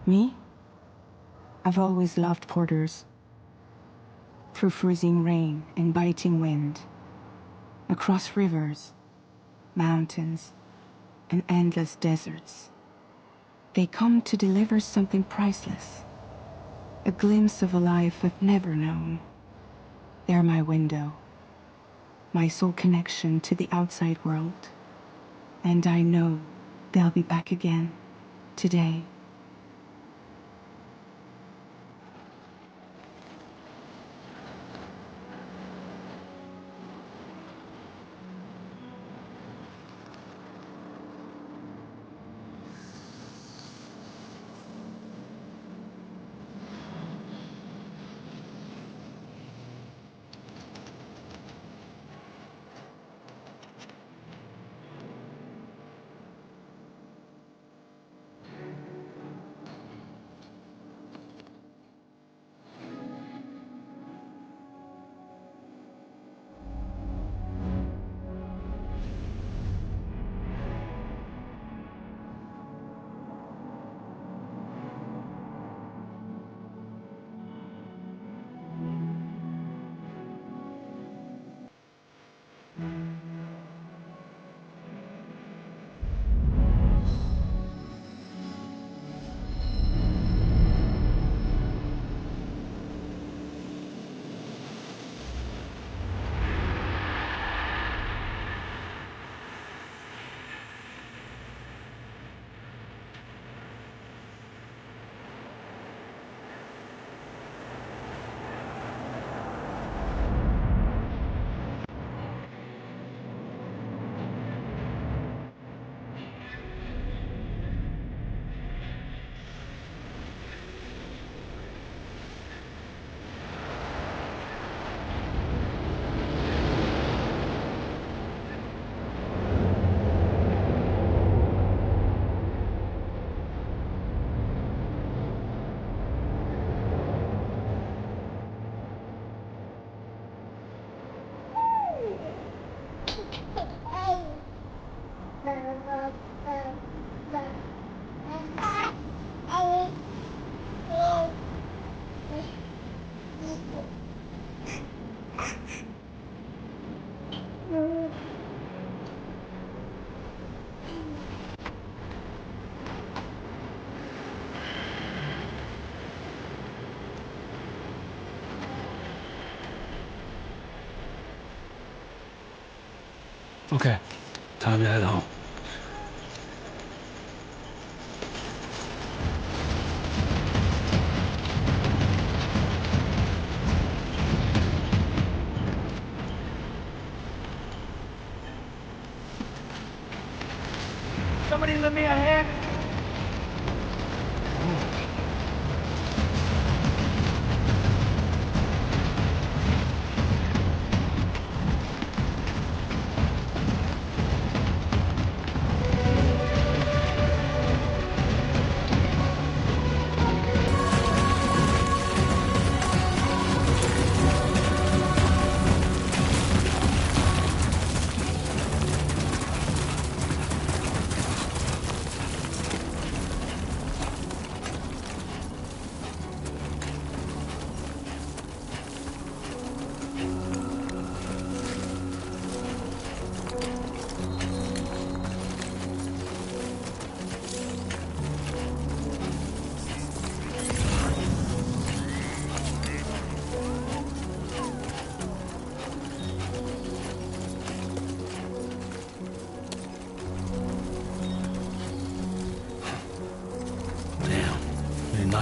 Me? I've always loved porters. Through freezing rain and biting wind, across rivers, mountains, and endless deserts. They come to deliver something priceless, a glimpse of a life I've never known. They're my window, my sole connection to the outside world. And I know they'll be back again, today. Okay, time to head home. Somebody lend me a hand.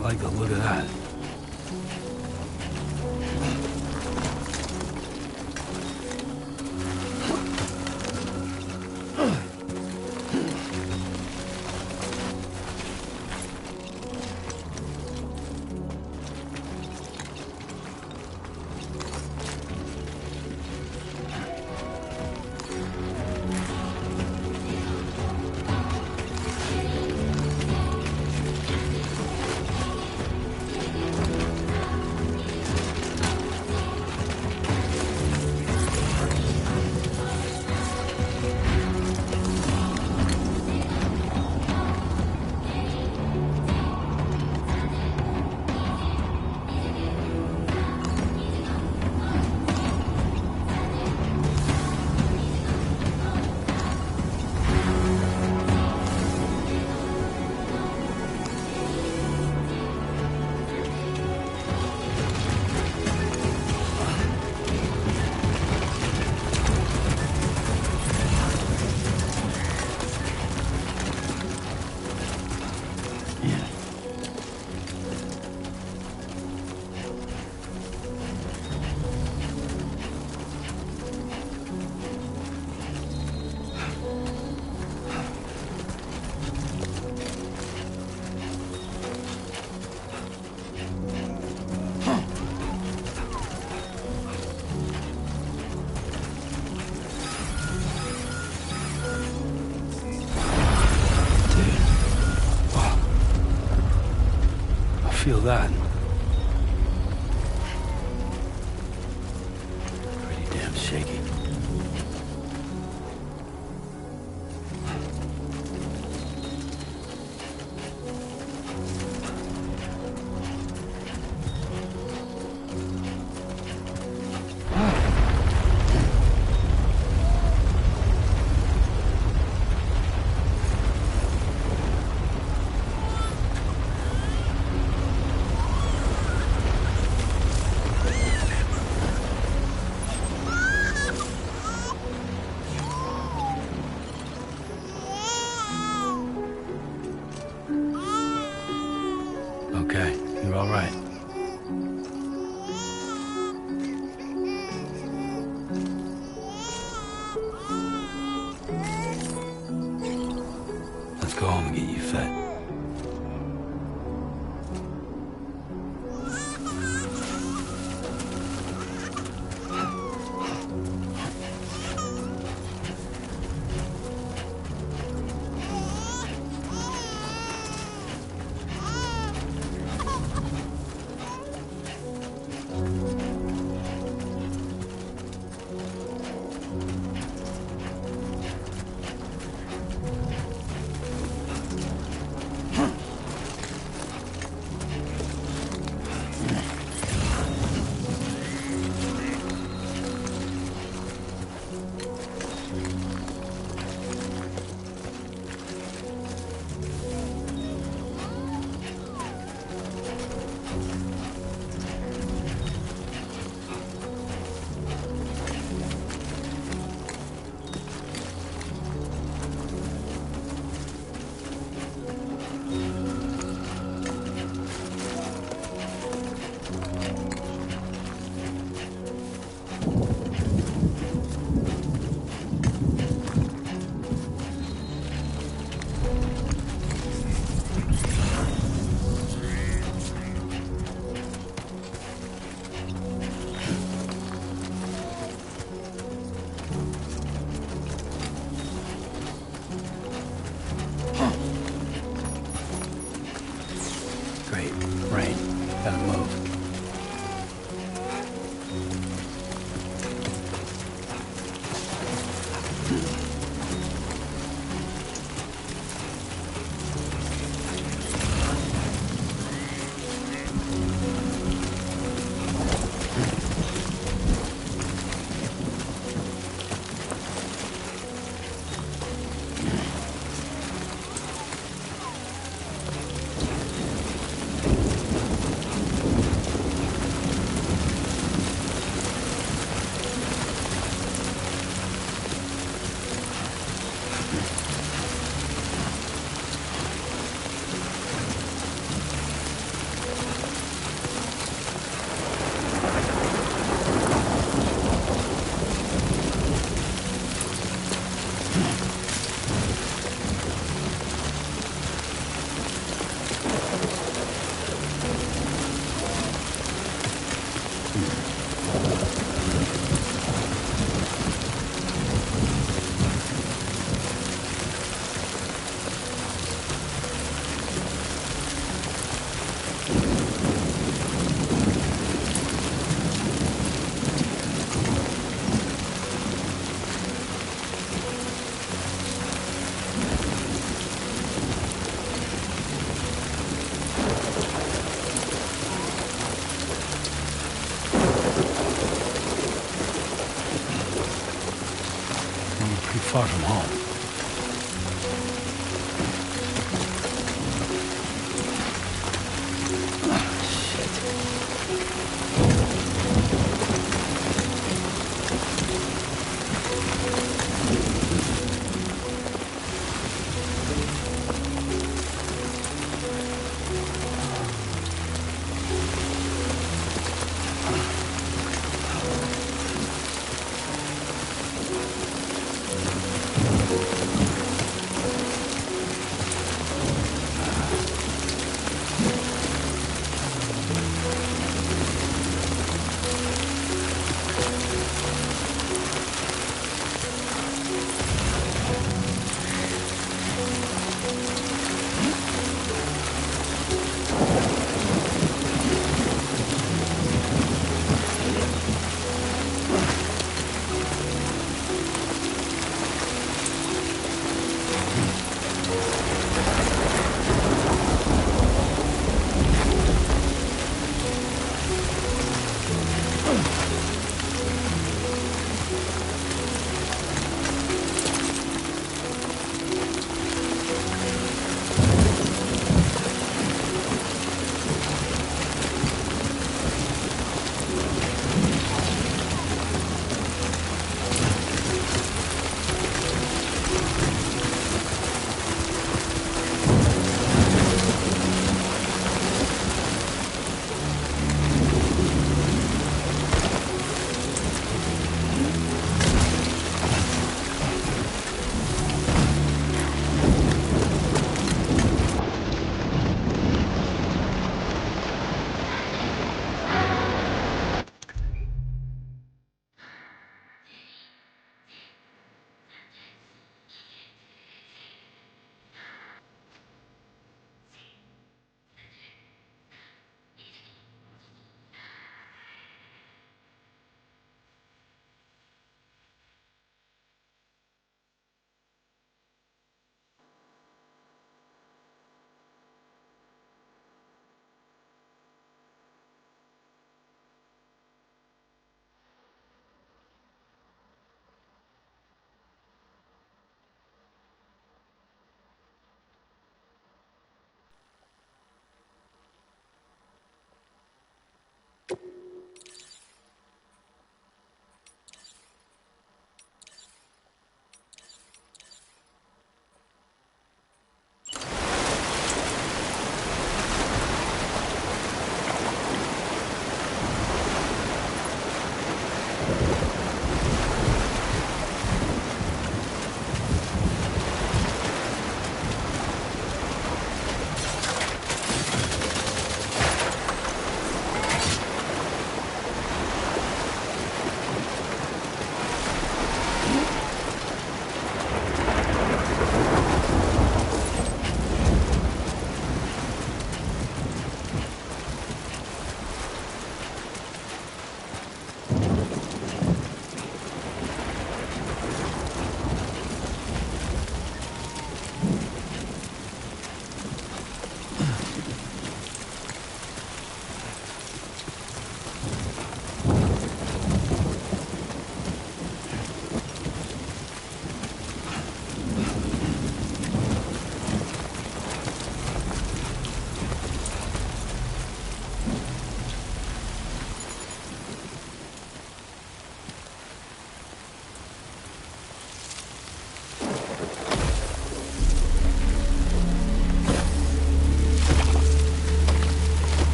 like the look of that. Feel that. Pretty damn shaky. Okay, you're all right. Let's go home and get you fed. Great. Rain. Gotta move. far from home.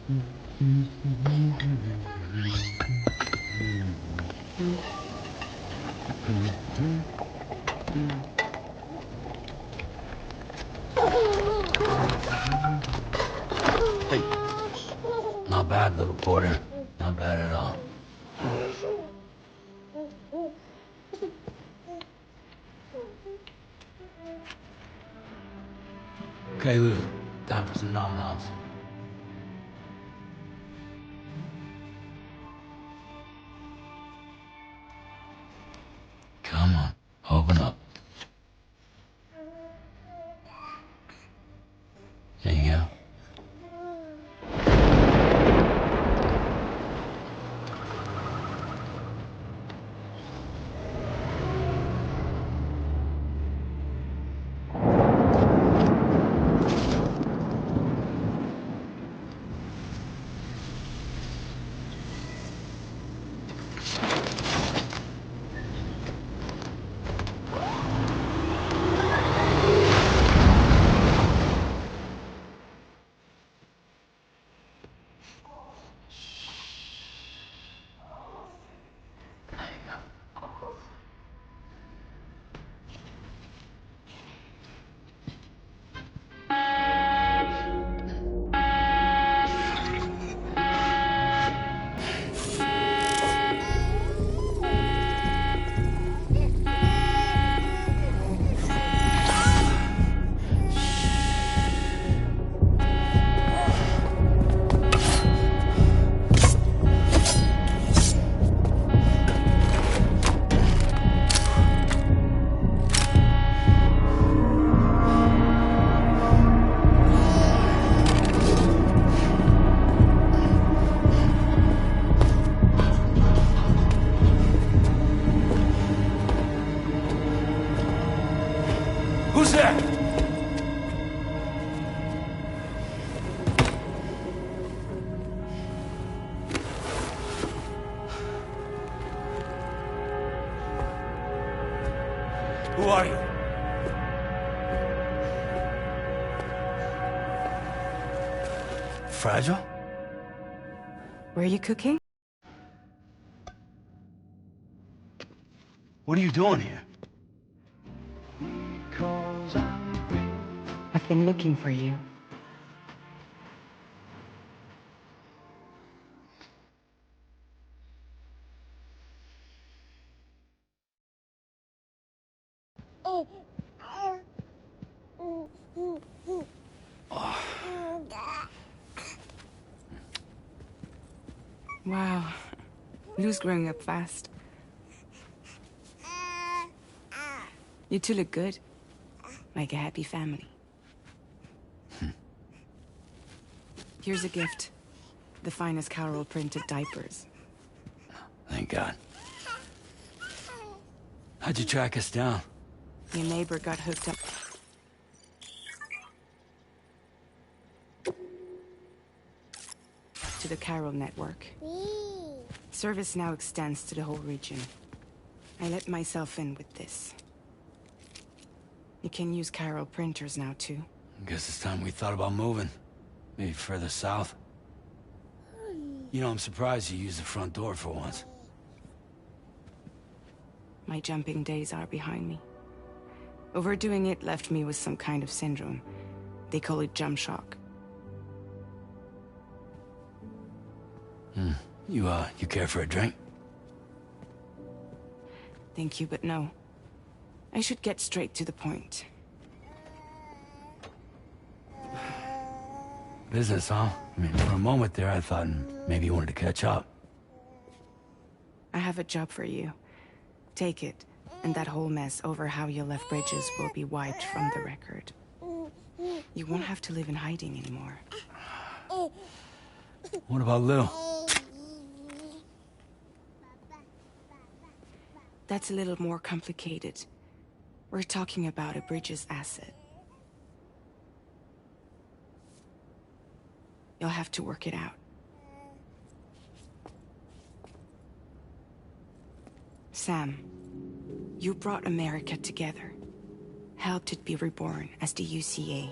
Hey. Not bad, little porter. Not bad at all. Okay, Lou. Time for some nom-noms. Come on, open up. There you go. Who's there? Who are you? Fragile? Were you cooking? What are you doing here? I've been looking for you. Wow. Lou's growing up fast. You two look good. Like a happy family. Here's a gift. The finest Chiral printed diapers. Thank God. How'd you track us down? Your neighbor got hooked up to the Chiral Network. Service now extends to the whole region. I let myself in with this. You can use Chiral printers now, too. Guess it's time we thought about moving. Maybe further south. You know, I'm surprised you used the front door for once. My jumping days are behind me. Overdoing it left me with some kind of syndrome. They call it jump shock. You care for a drink? Thank you, but no. I should get straight to the point. Business, huh? I mean, for a moment there, I thought maybe you wanted to catch up. I have a job for you. Take it, and that whole mess over how you left Bridges will be wiped from the record. You won't have to live in hiding anymore. What about Lou? That's a little more complicated. We're talking about a Bridges asset. You'll have to work it out. Sam, you brought America together. Helped it be reborn as the UCA.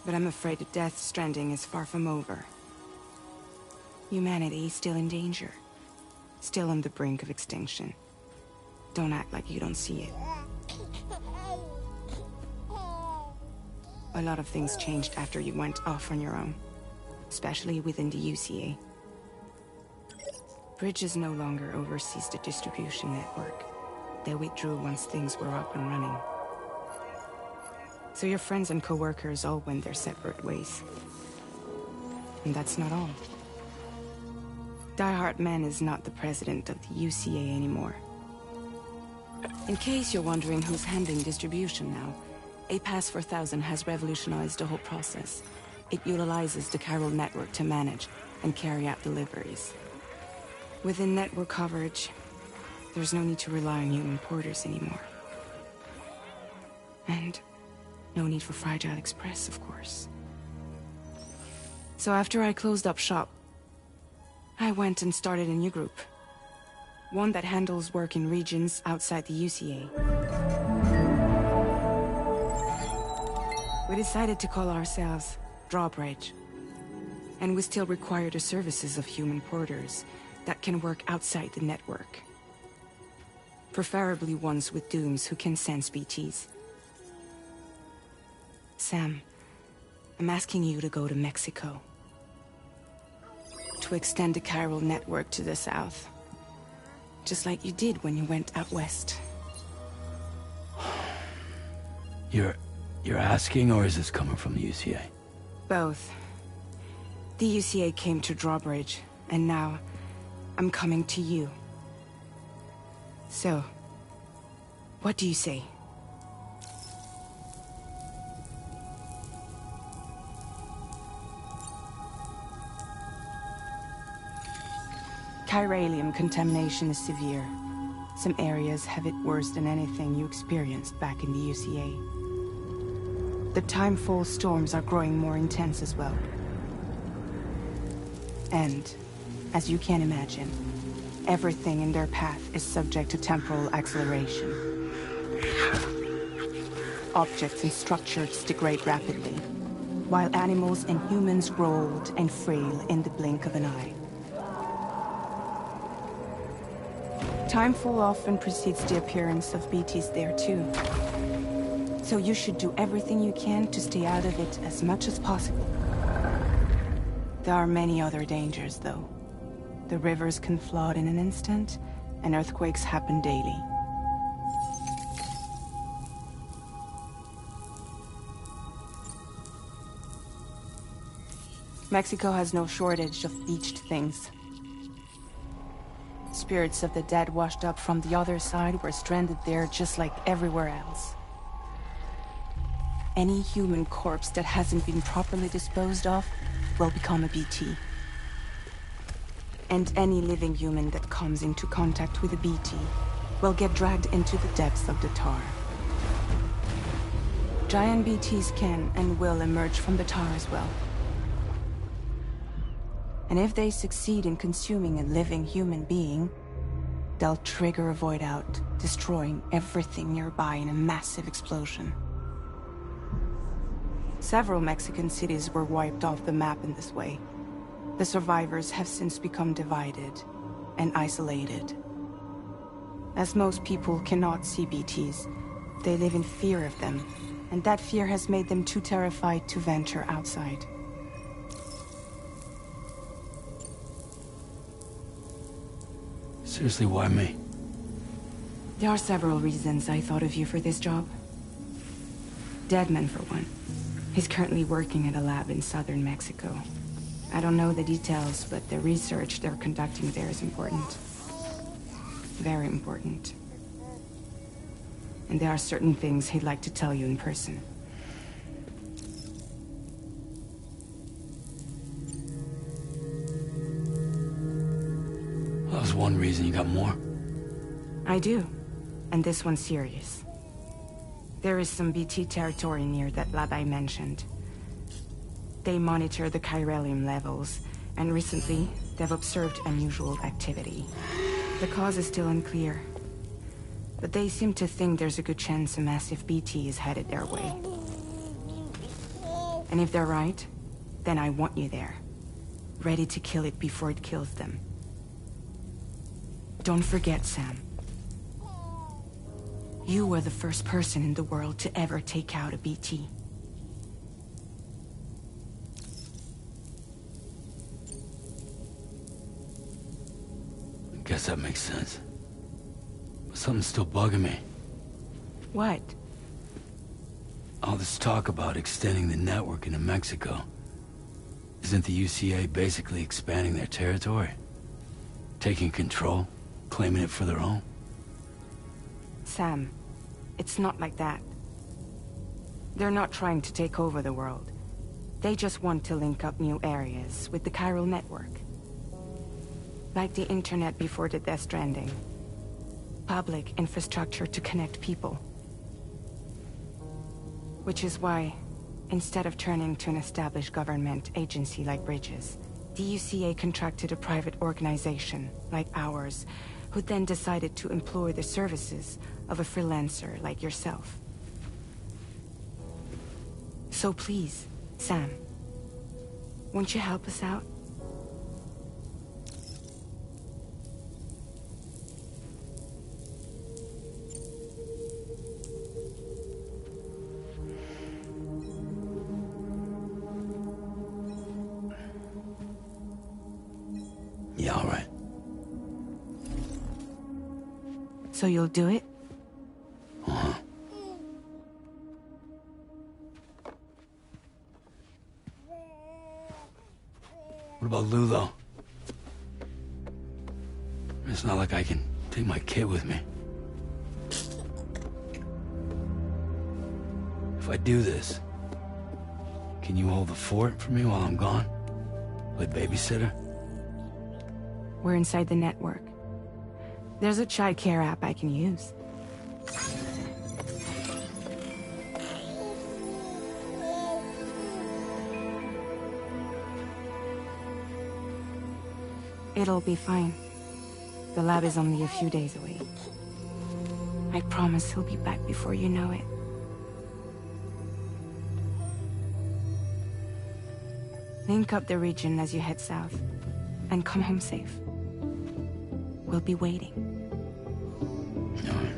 But I'm afraid that Feathers Stranding is far from over. Humanity is still in danger. Still on the brink of extinction. Don't act like you don't see it. A lot of things changed after you went off on your own. Especially within the UCA. Bridges no longer oversees the distribution network. They withdrew once things were up and running. So your friends and co-workers all went their separate ways. And that's not all. Die Hard Man is not the president of the UCA anymore. In case you're wondering who's handling distribution now, A Pass 4000 has revolutionized the whole process. It utilizes the Chiral Network to manage and carry out deliveries. Within network coverage, there's no need to rely on human porters anymore. And no need for Fragile Express, of course. So after I closed up shop, I went and started a new group. One that handles work in regions outside the UCA. We decided to call ourselves Drawbridge. And we still require the services of human porters that can work outside the network. Preferably ones with dooms who can sense BTs. Sam, I'm asking you to go to Mexico. To extend the Chiral Network to the south. Just like you did when you went out west. You're asking, or is this coming from the UCA? Both. The UCA came to Drawbridge, and now I'm coming to you. So, what do you say? Chiralium contamination is severe. Some areas have it worse than anything you experienced back in the UCA. The timefall storms are growing more intense as well. And, as you can imagine, everything in their path is subject to temporal acceleration. Objects and structures degrade rapidly, while animals and humans grow old and frail in the blink of an eye. Timefall often precedes the appearance of BTs there too. So you should do everything you can to stay out of it as much as possible. There are many other dangers, though. The rivers can flood in an instant, and earthquakes happen daily. Mexico has no shortage of beached things. Spirits of the dead washed up from the other side were stranded there just like everywhere else. Any human corpse that hasn't been properly disposed of will become a BT. And any living human that comes into contact with a BT will get dragged into the depths of the tar. Giant BTs can and will emerge from the tar as well. And if they succeed in consuming a living human being, they'll trigger a void out, destroying everything nearby in a massive explosion. Several Mexican cities were wiped off the map in this way. The survivors have since become divided and isolated. As most people cannot see BTs, they live in fear of them, and that fear has made them too terrified to venture outside. Seriously, why me? There are several reasons I thought of you for this job. Deadman, for one. He's currently working at a lab in southern Mexico. I don't know the details, but the research they're conducting there is important. Very important. And there are certain things he'd like to tell you in person. That was one reason. You got more? I do. And this one's serious. There is some BT territory near that lab I mentioned. They monitor the chiralium levels, and recently, they've observed unusual activity. The cause is still unclear, but they seem to think there's a good chance a massive BT is headed their way. And if they're right, then I want you there. Ready to kill it before it kills them. Don't forget, Sam. You were the first person in the world to ever take out a BT. I guess that makes sense. But something's still bugging me. What? All this talk about extending the network into Mexico. Isn't the UCA basically expanding their territory? Taking control? Claiming it for their own? Sam, it's not like that. They're not trying to take over the world. They just want to link up new areas with the Chiral Network. Like the internet before the Feathers Stranding. Public infrastructure to connect people. Which is why, instead of turning to an established government agency like Bridges, the UCA contracted a private organization, like ours, who then decided to employ the services of a freelancer like yourself. So please, Sam, won't you help us out? Yeah, all right. So you'll do it? Uh-huh. What about Lou, though? It's not like I can take my kid with me. If I do this, can you hold the fort for me while I'm gone? Play babysitter? We're inside the network. There's a child care app I can use. It'll be fine. The lab is only a few days away. I promise he'll be back before you know it. Link up the region as you head south, and come home safe. We'll be waiting. All right.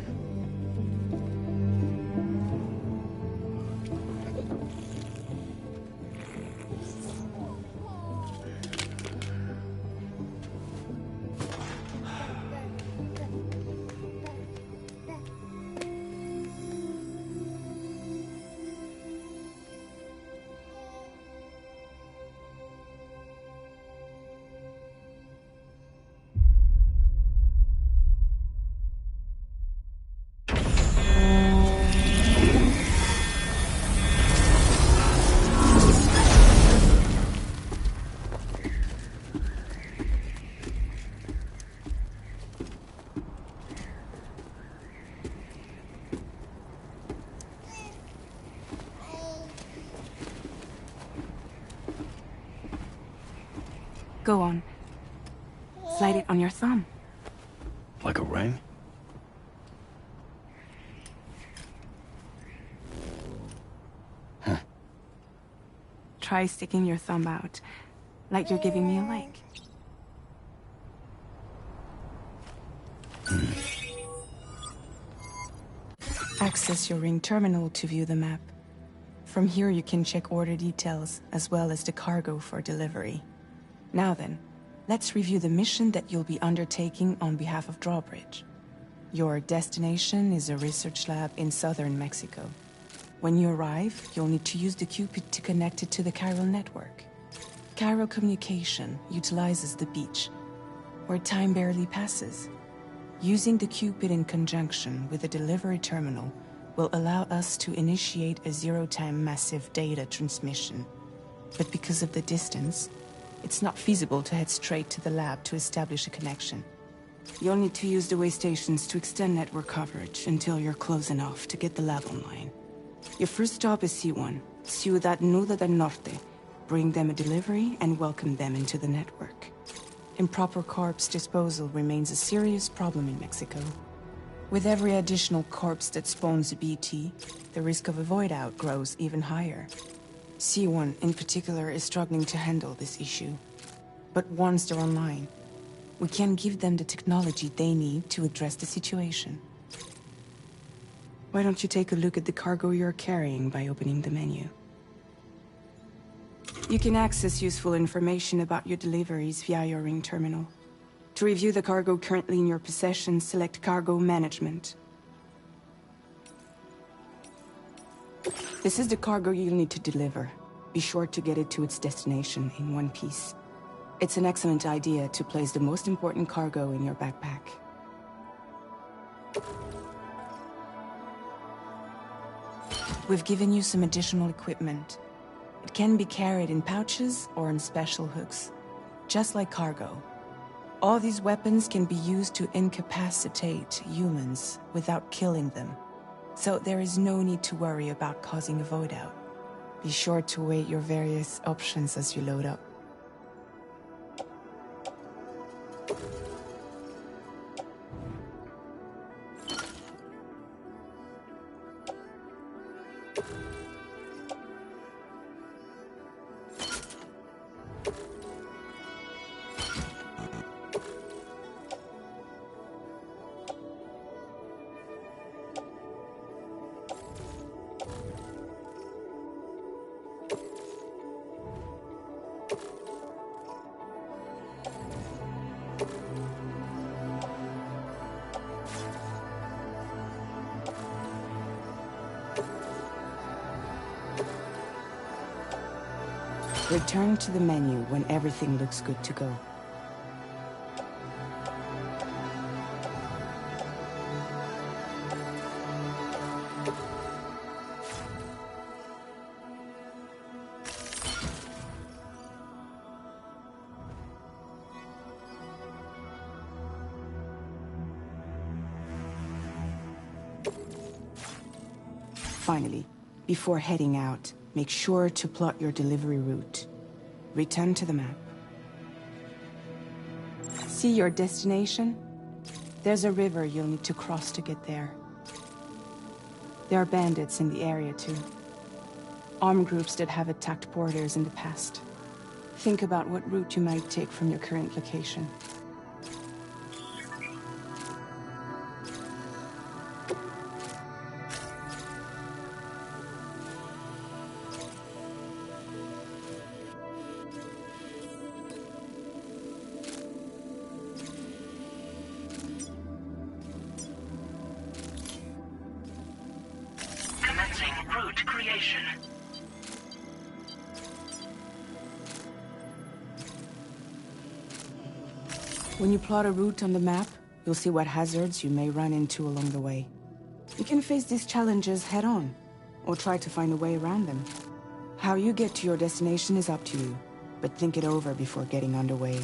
Go on. Slide it on your thumb. Like a ring? Huh. Try sticking your thumb out, like you're giving me a like. Access your ring terminal to view the map. From here you can check order details, as well as the cargo for delivery. Now then, let's review the mission that you'll be undertaking on behalf of Drawbridge. Your destination is a research lab in southern Mexico. When you arrive, you'll need to use the Cupid to connect it to the Chiral Network. Chiral communication utilizes the beach, where time barely passes. Using the Cupid in conjunction with the delivery terminal will allow us to initiate a zero-time massive data transmission. But because of the distance, it's not feasible to head straight to the lab to establish a connection. You'll need to use the way stations to extend network coverage until you're close enough to get the lab online. Your first stop is C1, Ciudad Nuda del Norte. Bring them a delivery and welcome them into the network. Improper corpse disposal remains a serious problem in Mexico. With every additional corpse that spawns a BT, the risk of a void out grows even higher. C1 in particular is struggling to handle this issue. But once they're online, we can give them the technology they need to address the situation. Why don't you take a look at the cargo you're carrying by opening the menu? You can access useful information about your deliveries via your ring terminal. To review the cargo currently in your possession, select Cargo Management. This is the cargo you'll need to deliver. Be sure to get it to its destination in one piece. It's an excellent idea to place the most important cargo in your backpack. We've given you some additional equipment. It can be carried in pouches or in special hooks, just like cargo. All these weapons can be used to incapacitate humans without killing them. So there is no need to worry about causing a void out. Be sure to weigh your various options as you load up. Return to the menu when everything looks good to go. Finally, before heading out, make sure to plot your delivery route. Return to the map. See your destination? There's a river you'll need to cross to get there. There are bandits in the area too. Armed groups that have attacked porters in the past. Think about what route you might take from your current location. Route creation. When you plot a route on the map, you'll see what hazards you may run into along the way. You can face these challenges head-on, or try to find a way around them. How you get to your destination is up to you, but think it over before getting underway.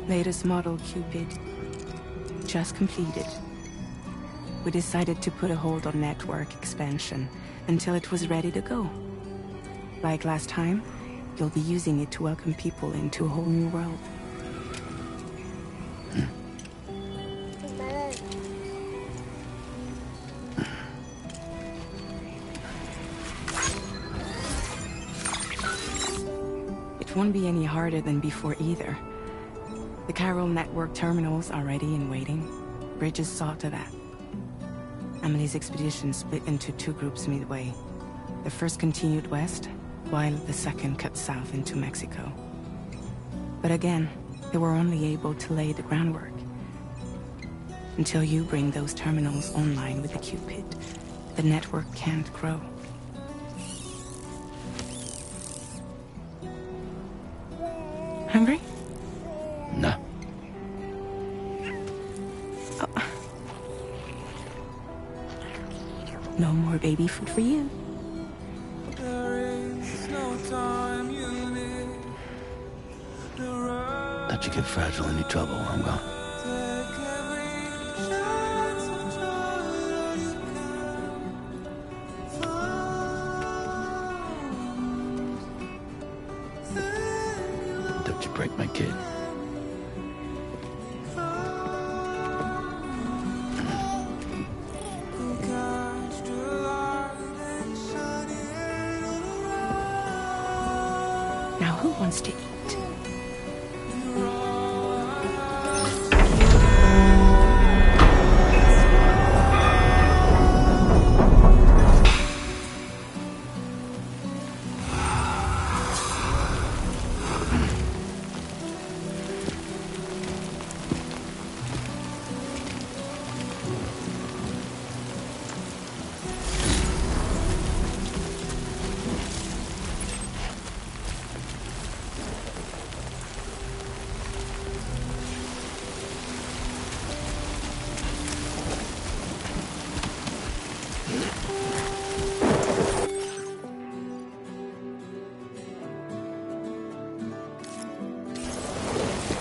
Latest model Cupid. Just completed. We decided to put a hold on network expansion until it was ready to go. Like last time, you'll be using it to welcome people into a whole new world. It won't be any harder than before either. The Chiral Network terminals are ready and waiting. Bridges saw to that. Emily's expedition split into two groups midway. The first continued west, while the second cut south into Mexico. But again, they were only able to lay the groundwork. Until you bring those terminals online with the Cupid, the network can't grow. Hungry? No. Oh. No more baby food for you. Let you get fragile any trouble, I'm gone. could you break my kid? Now who wants to eat?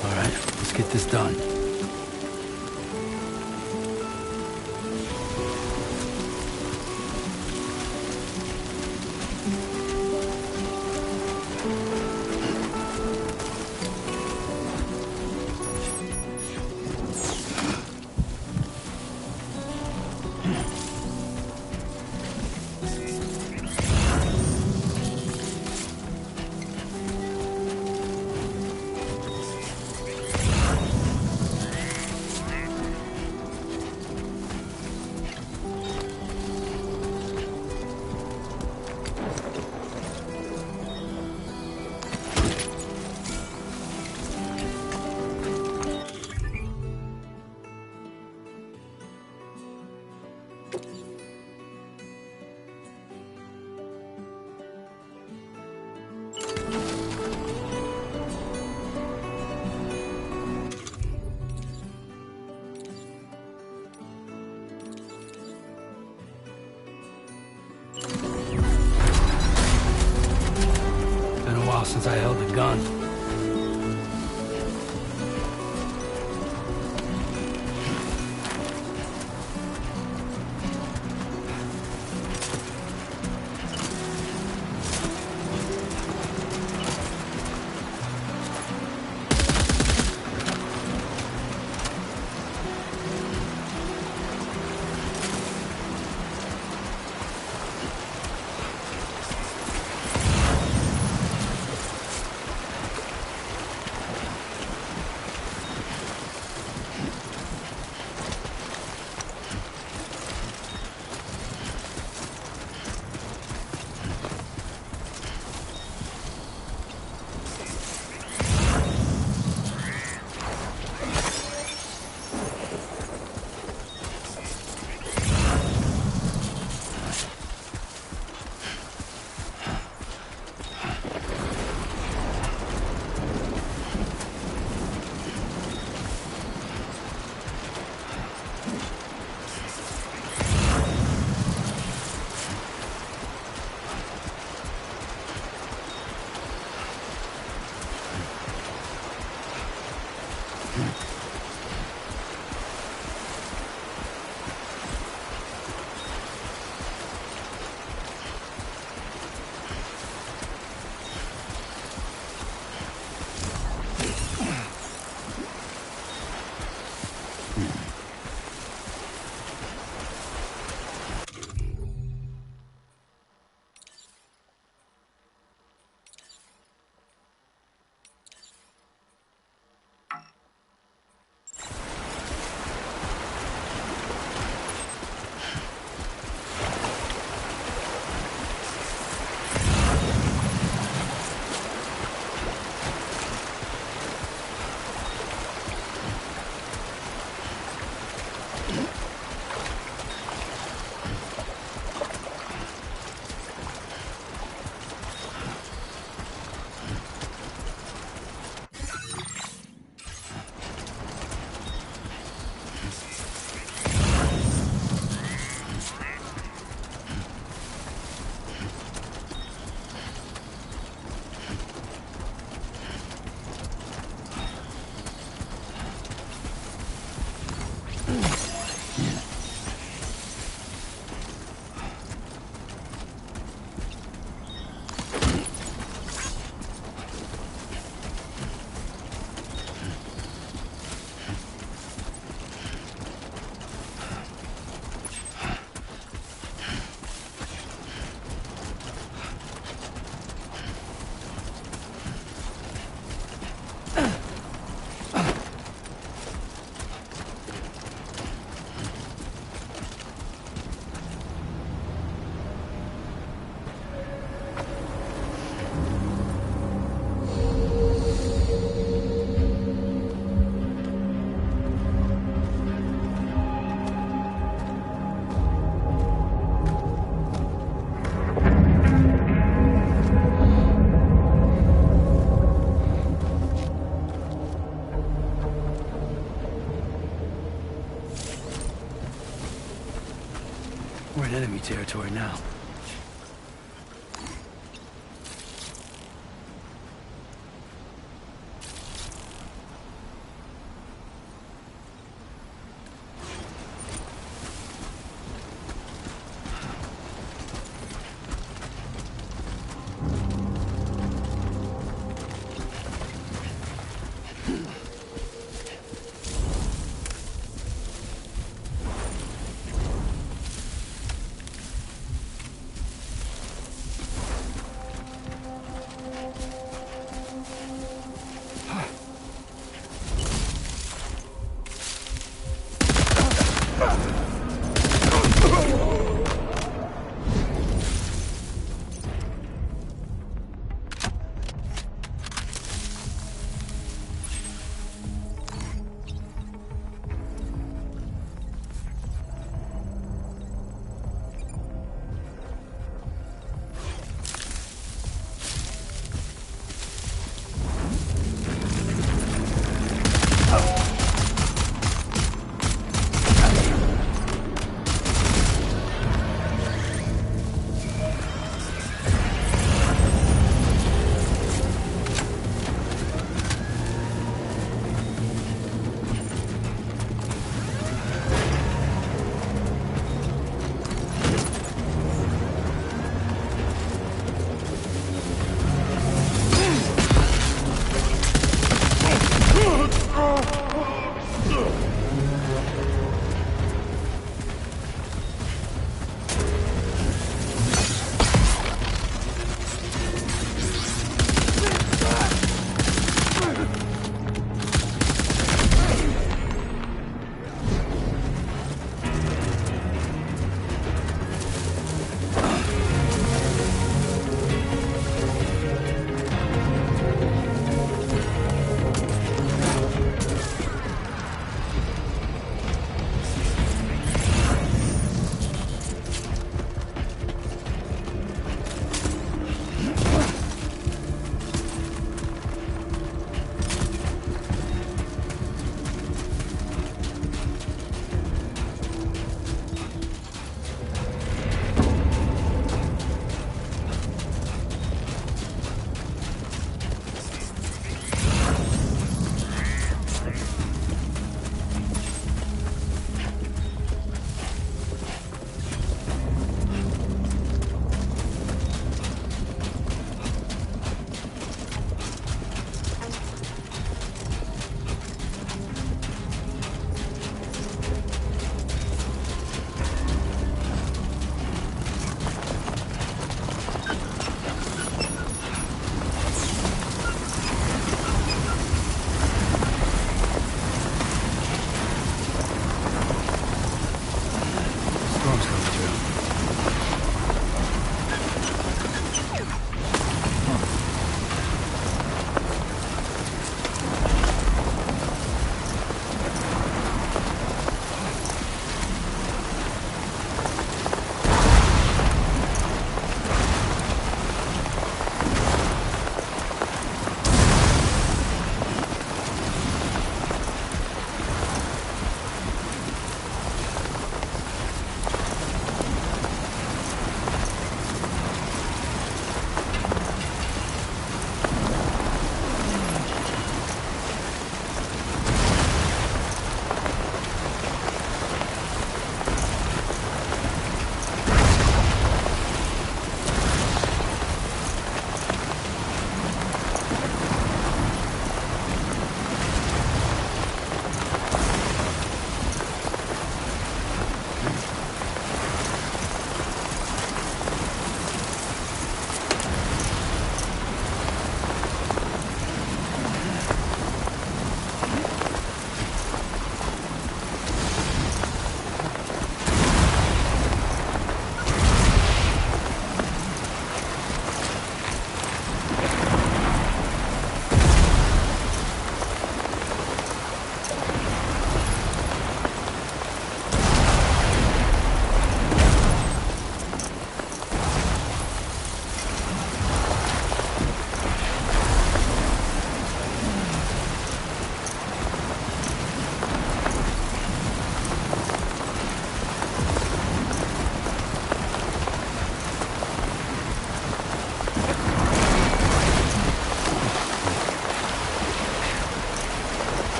All right, let's get this done. Been a while since I held a gun. enemy territory now.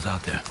else out there?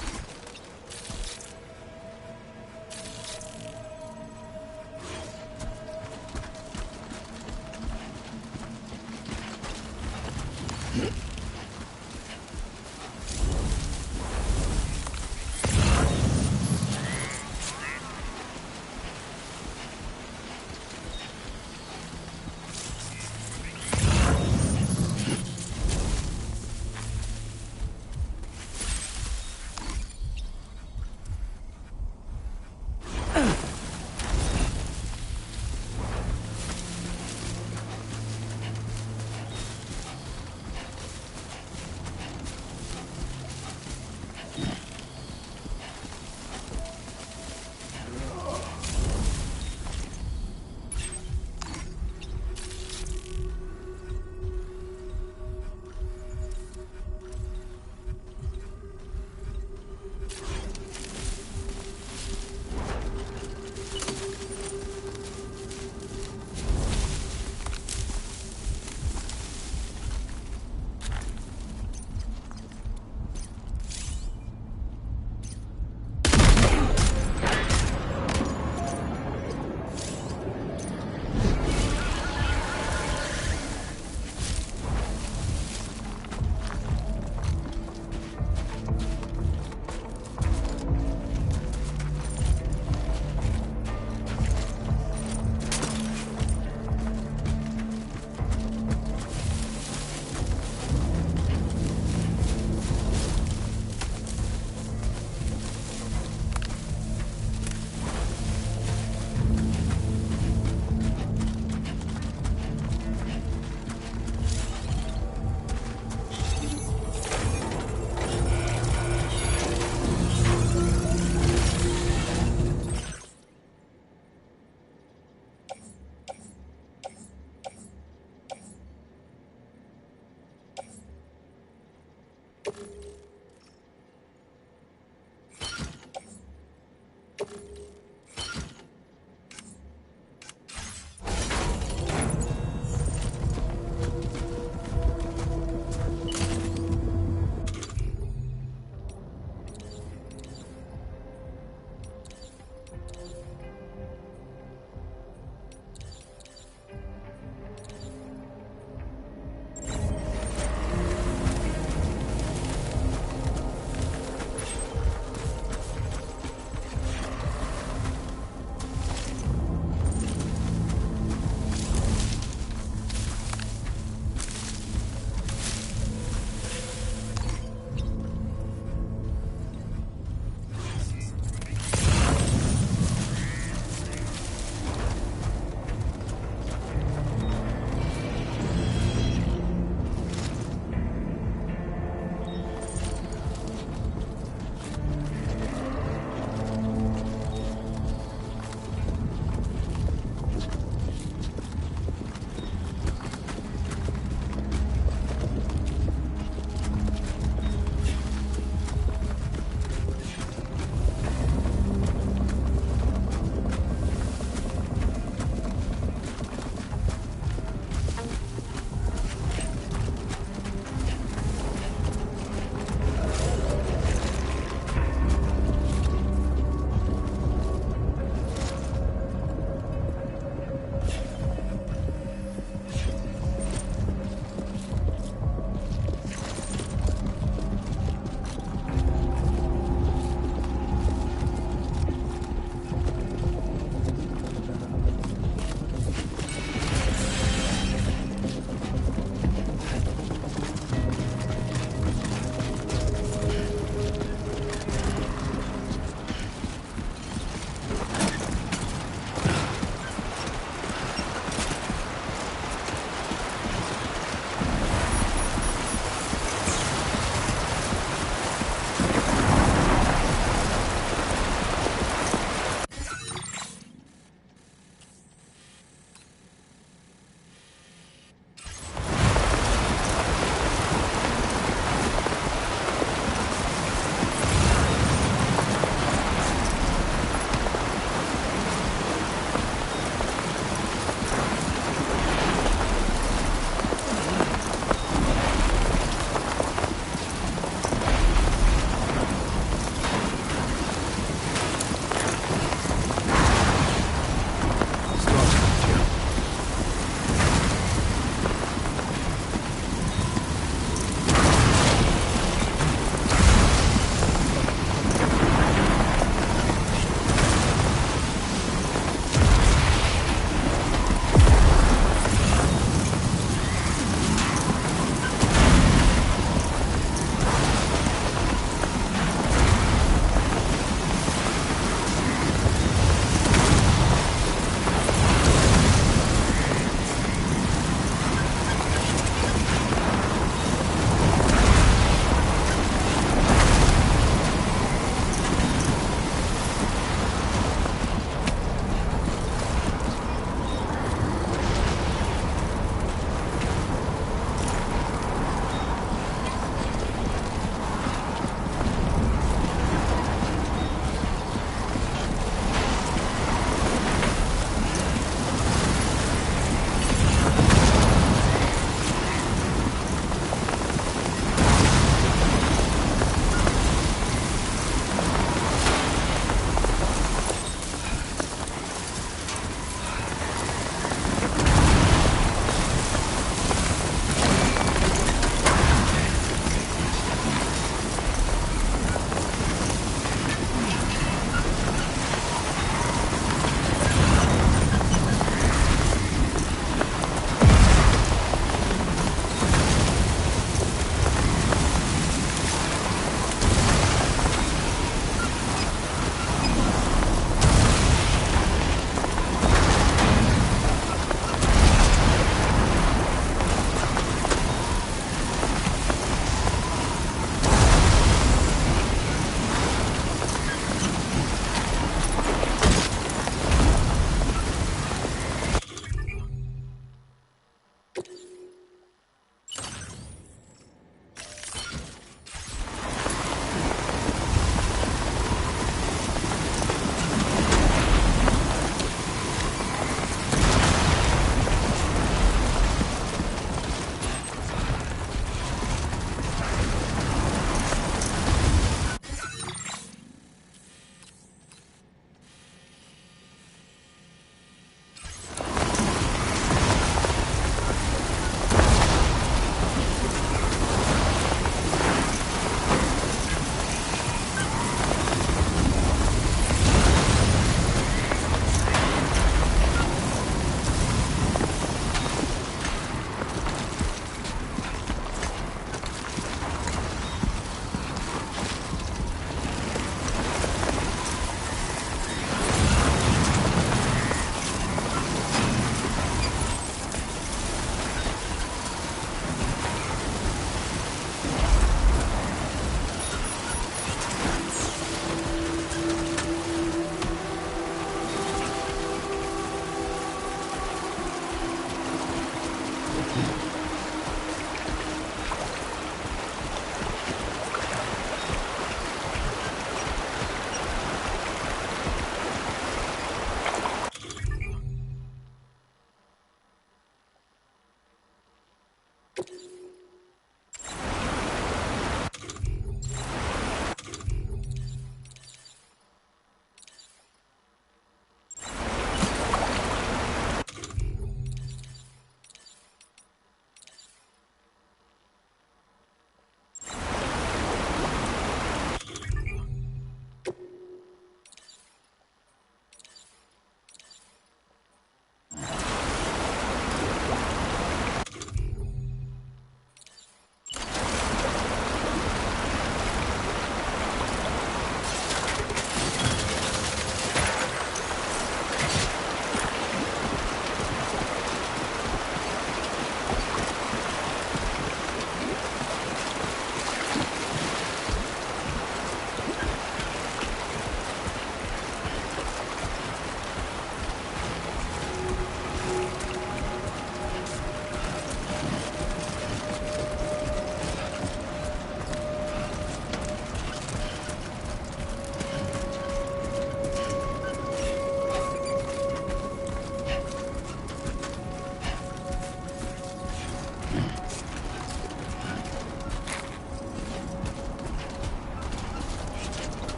Okay.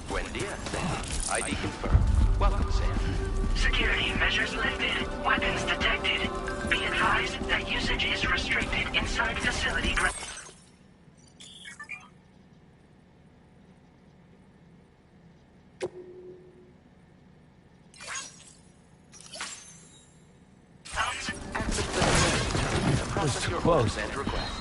Buen dia, Sam. ID confirmed. Welcome, Sam. Security measures lifted. Weapons detected. Be advised that usage is restricted inside facility. Process your orders and requests.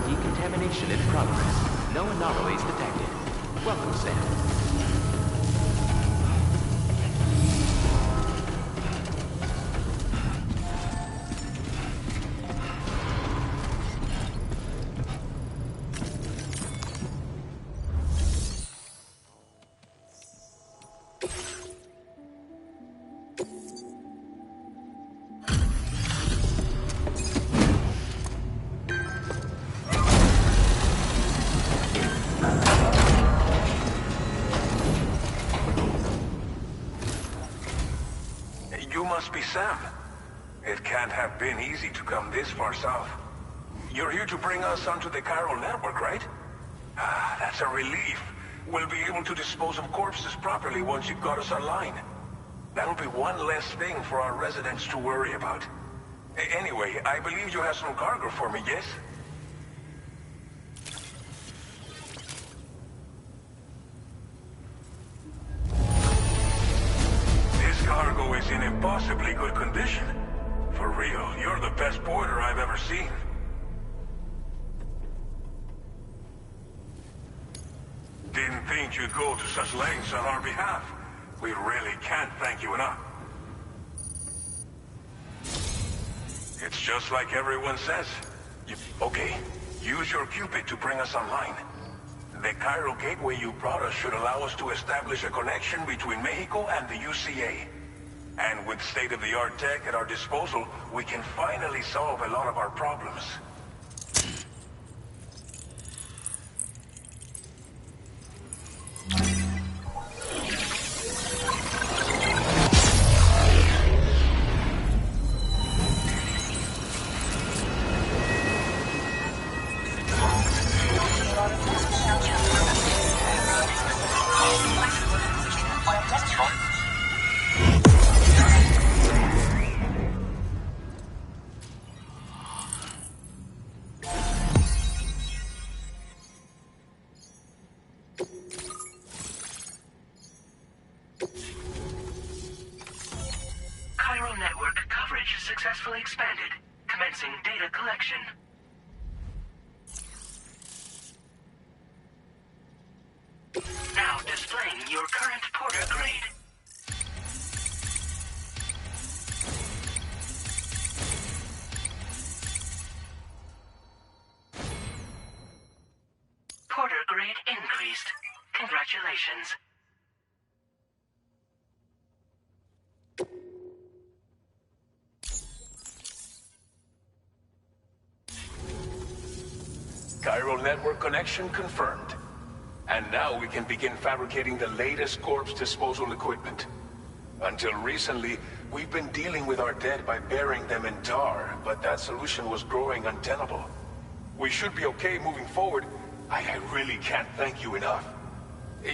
Decontamination in progress. No anomalies detected. Welcome, Sam. You must be Sam. It can't have been easy to come this far south. You're here to bring us onto the Chiral Network, right? Ah, that's a relief. We'll be able to dispose of corpses properly once you've got us online. That'll be one less thing for our residents to worry about. Anyway, I believe you have some cargo for me, yes? This cargo is in impossibly good condition. For real, you're the best porter I've ever seen. Didn't think you'd go to such lengths on our behalf. We really can't thank you enough. It's just like everyone says. Okay, use your Cupid to bring us online. The Chiral gateway you brought us should allow us to establish a connection between Mexico and the UCA. And with state-of-the-art tech at our disposal, we can finally solve a lot of our problems. Chiral Network coverage successfully expanded. Commencing data collection. Now displaying your current Porter grade. Porter grade increased. Congratulations. Chiral Network connection confirmed. And now we can begin fabricating the latest corpse disposal equipment. Until recently, we've been dealing with our dead by burying them in tar, but that solution was growing untenable. We should be okay moving forward. I really can't thank you enough.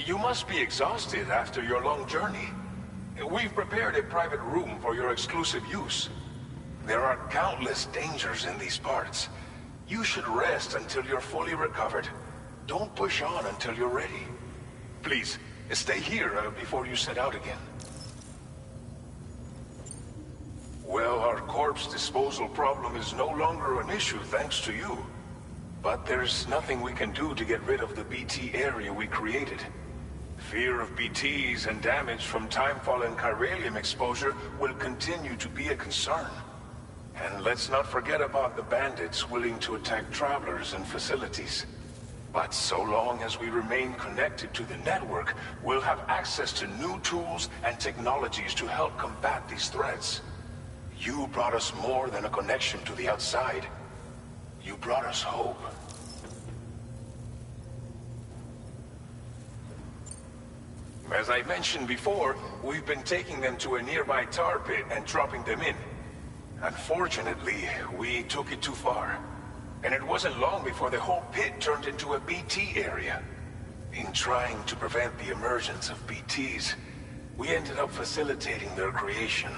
You must be exhausted after your long journey. We've prepared a private room for your exclusive use. There are countless dangers in these parts. You should rest until you're fully recovered. Don't push on until you're ready. Please, stay here before you set out again. Well, our corpse disposal problem is no longer an issue thanks to you. But there's nothing we can do to get rid of the BT area we created. Fear of BTs and damage from timefall and chiralium exposure will continue to be a concern. And let's not forget about the bandits willing to attack travelers and facilities. But so long as we remain connected to the network, we'll have access to new tools and technologies to help combat these threats. You brought us more than a connection to the outside. You brought us hope. As I mentioned before, we've been taking them to a nearby tar pit and dropping them in. Unfortunately, we took it too far. And it wasn't long before the whole pit turned into a BT area. In trying to prevent the emergence of BTs, we ended up facilitating their creation.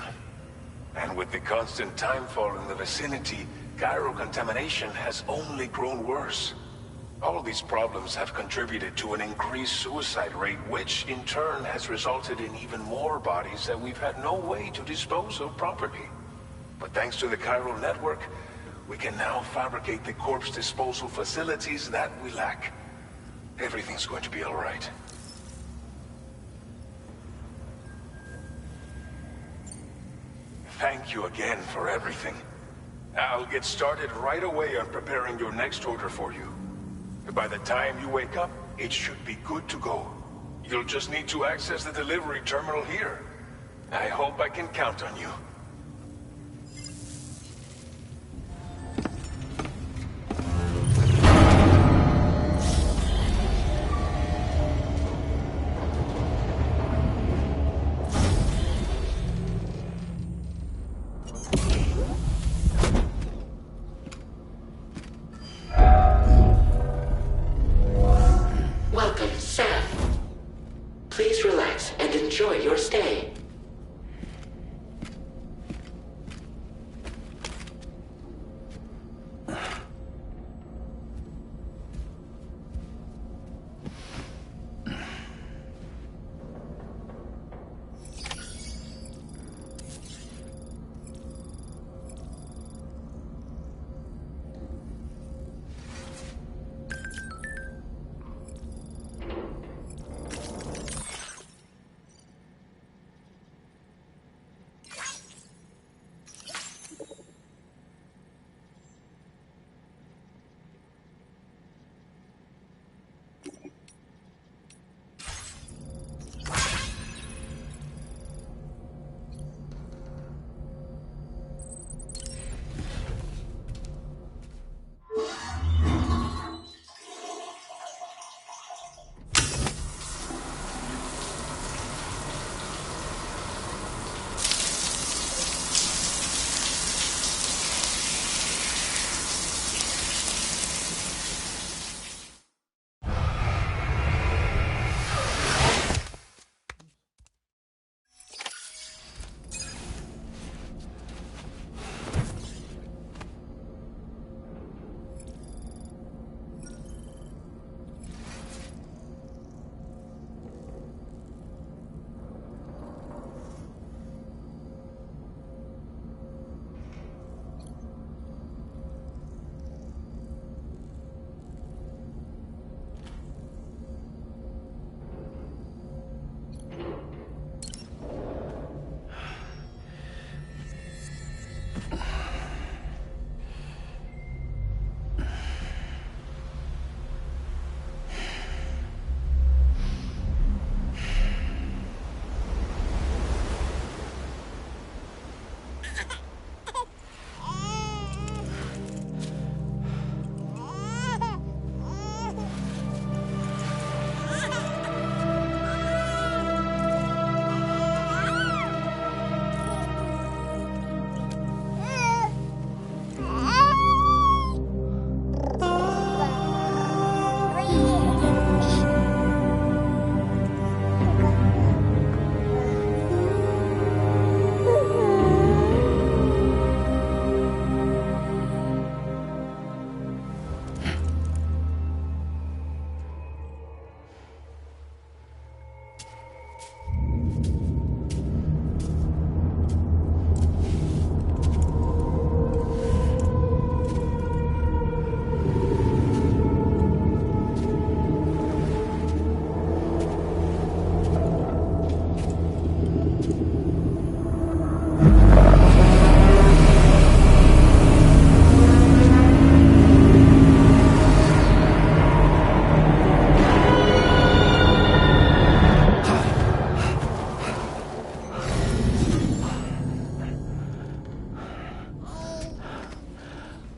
And with the constant timefall in the vicinity, gyro contamination has only grown worse. All these problems have contributed to an increased suicide rate, which in turn has resulted in even more bodies that we've had no way to dispose of properly. But thanks to the Chiral Network, we can now fabricate the corpse disposal facilities that we lack. Everything's going to be all right. Thank you again for everything. I'll get started right away on preparing your next order for you. By the time you wake up, it should be good to go. You'll just need to access the delivery terminal here. I hope I can count on you. Please relax and enjoy your stay.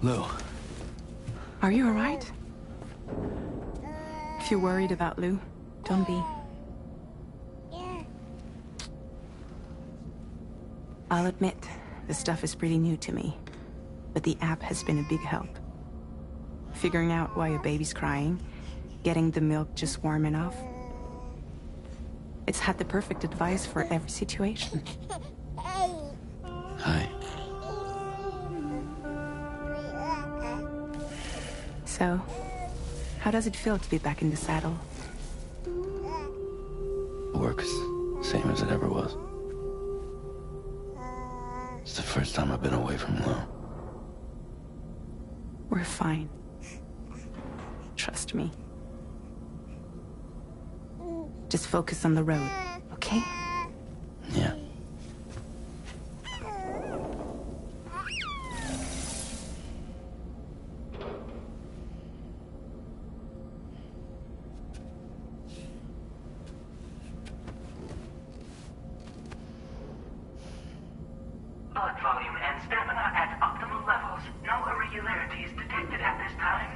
Lou. Are you alright? If you're worried about Lou, don't be. I'll admit, this stuff is pretty new to me, but the app has been a big help. Figuring out why a baby's crying, getting the milk just warm enough. It's had the perfect advice for every situation. Hi. So, how does it feel to be back in the saddle? Works same as it ever was. It's the first time I've been away from Lou. We're fine. Trust me. Just focus on the road, okay? Yeah. Blood volume and stamina at optimal levels. No irregularities detected at this time.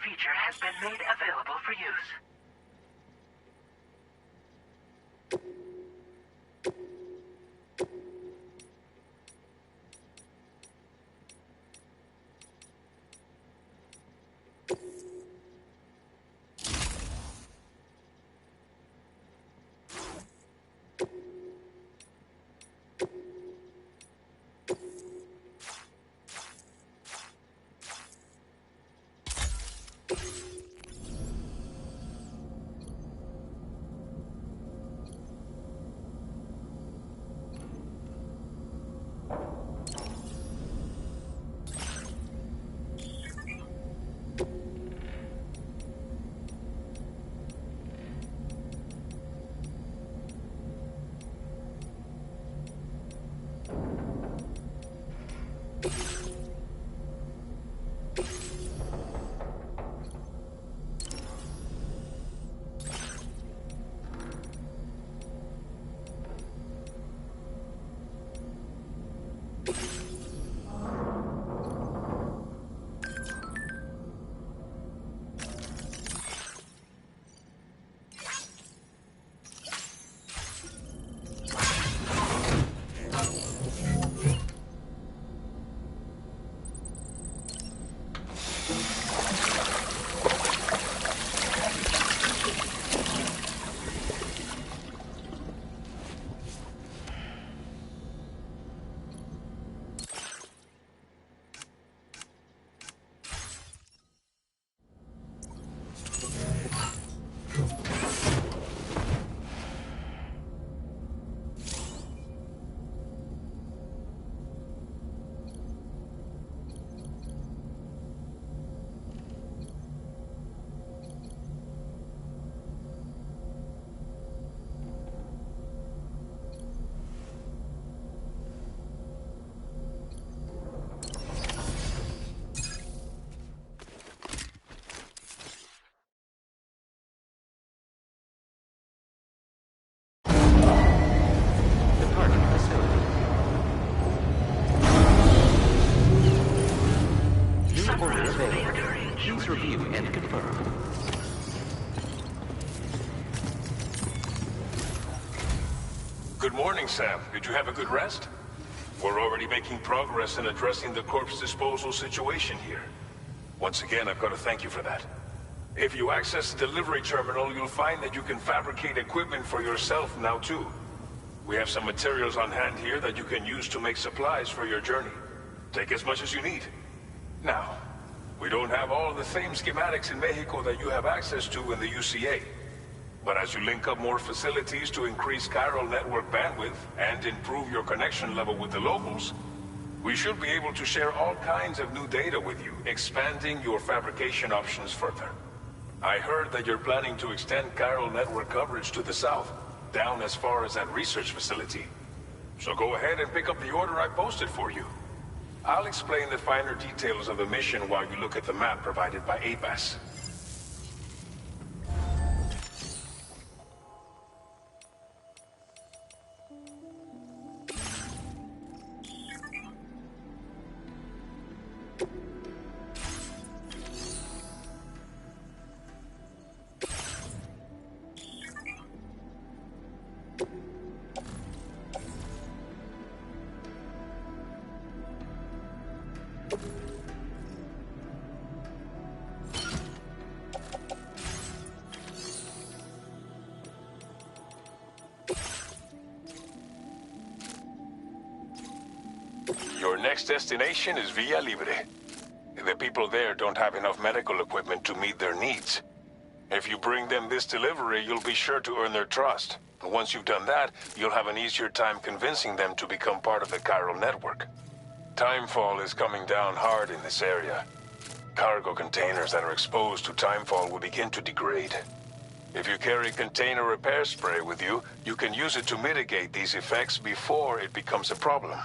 Feature has been made available for use. Please review and confirm. Good morning, Sam. Did you have a good rest? We're already making progress in addressing the corpse disposal situation here. Once again, I've got to thank you for that. If you access the delivery terminal, you'll find that you can fabricate equipment for yourself now too. We have some materials on hand here that you can use to make supplies for your journey. Take as much as you need. Now, we don't have all the same schematics in Mexico that you have access to in the UCA. But as you link up more facilities to increase Chiral Network bandwidth and improve your connection level with the locals, we should be able to share all kinds of new data with you, expanding your fabrication options further. I heard that you're planning to extend Chiral Network coverage to the south, down as far as that research facility. So go ahead and pick up the order I posted for you. I'll explain the finer details of the mission while you look at the map provided by ABAS. Your next destination is Villa Libre. The people there don't have enough medical equipment to meet their needs. If you bring them this delivery, you'll be sure to earn their trust. Once you've done that, you'll have an easier time convincing them to become part of the Chiral Network. Timefall is coming down hard in this area. Cargo containers that are exposed to timefall will begin to degrade. If you carry container repair spray with you, you can use it to mitigate these effects before it becomes a problem.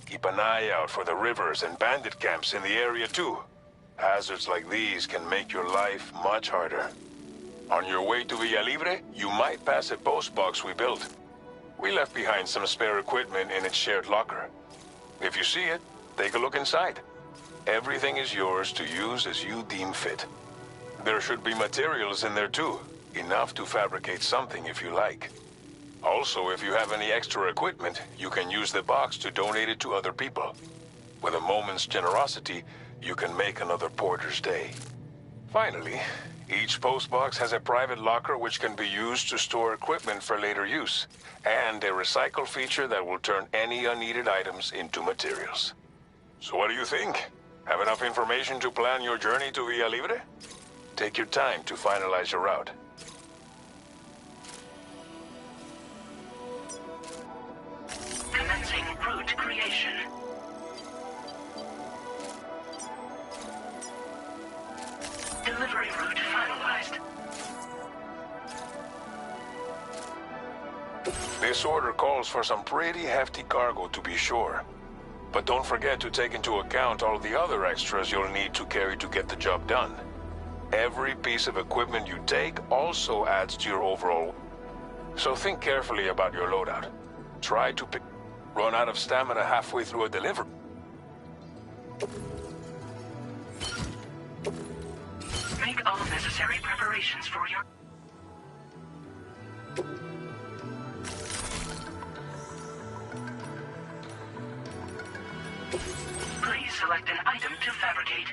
Keep an eye out for the rivers and bandit camps in the area too. Hazards like these can make your life much harder. On your way to Villa Libre, you might pass a post box we built. We left behind some spare equipment in its shared locker. If you see it, take a look inside. Everything is yours to use as you deem fit. There should be materials in there too, enough to fabricate something if you like. Also, if you have any extra equipment, you can use the box to donate it to other people. With a moment's generosity, you can make another porter's day. Finally, each postbox has a private locker which can be used to store equipment for later use, and a recycle feature that will turn any unneeded items into materials. So what do you think? Have enough information to plan your journey to Villa Libre? Take your time to finalize your route. Commencing route creation. Delivery route finalized. This order calls for some pretty hefty cargo to be sure. But don't forget to take into account all the other extras you'll need to carry to get the job done. Every piece of equipment you take also adds to your overall. So think carefully about your loadout. Try to run out of stamina halfway through a delivery. Make all necessary preparations for your... Please select an item to fabricate.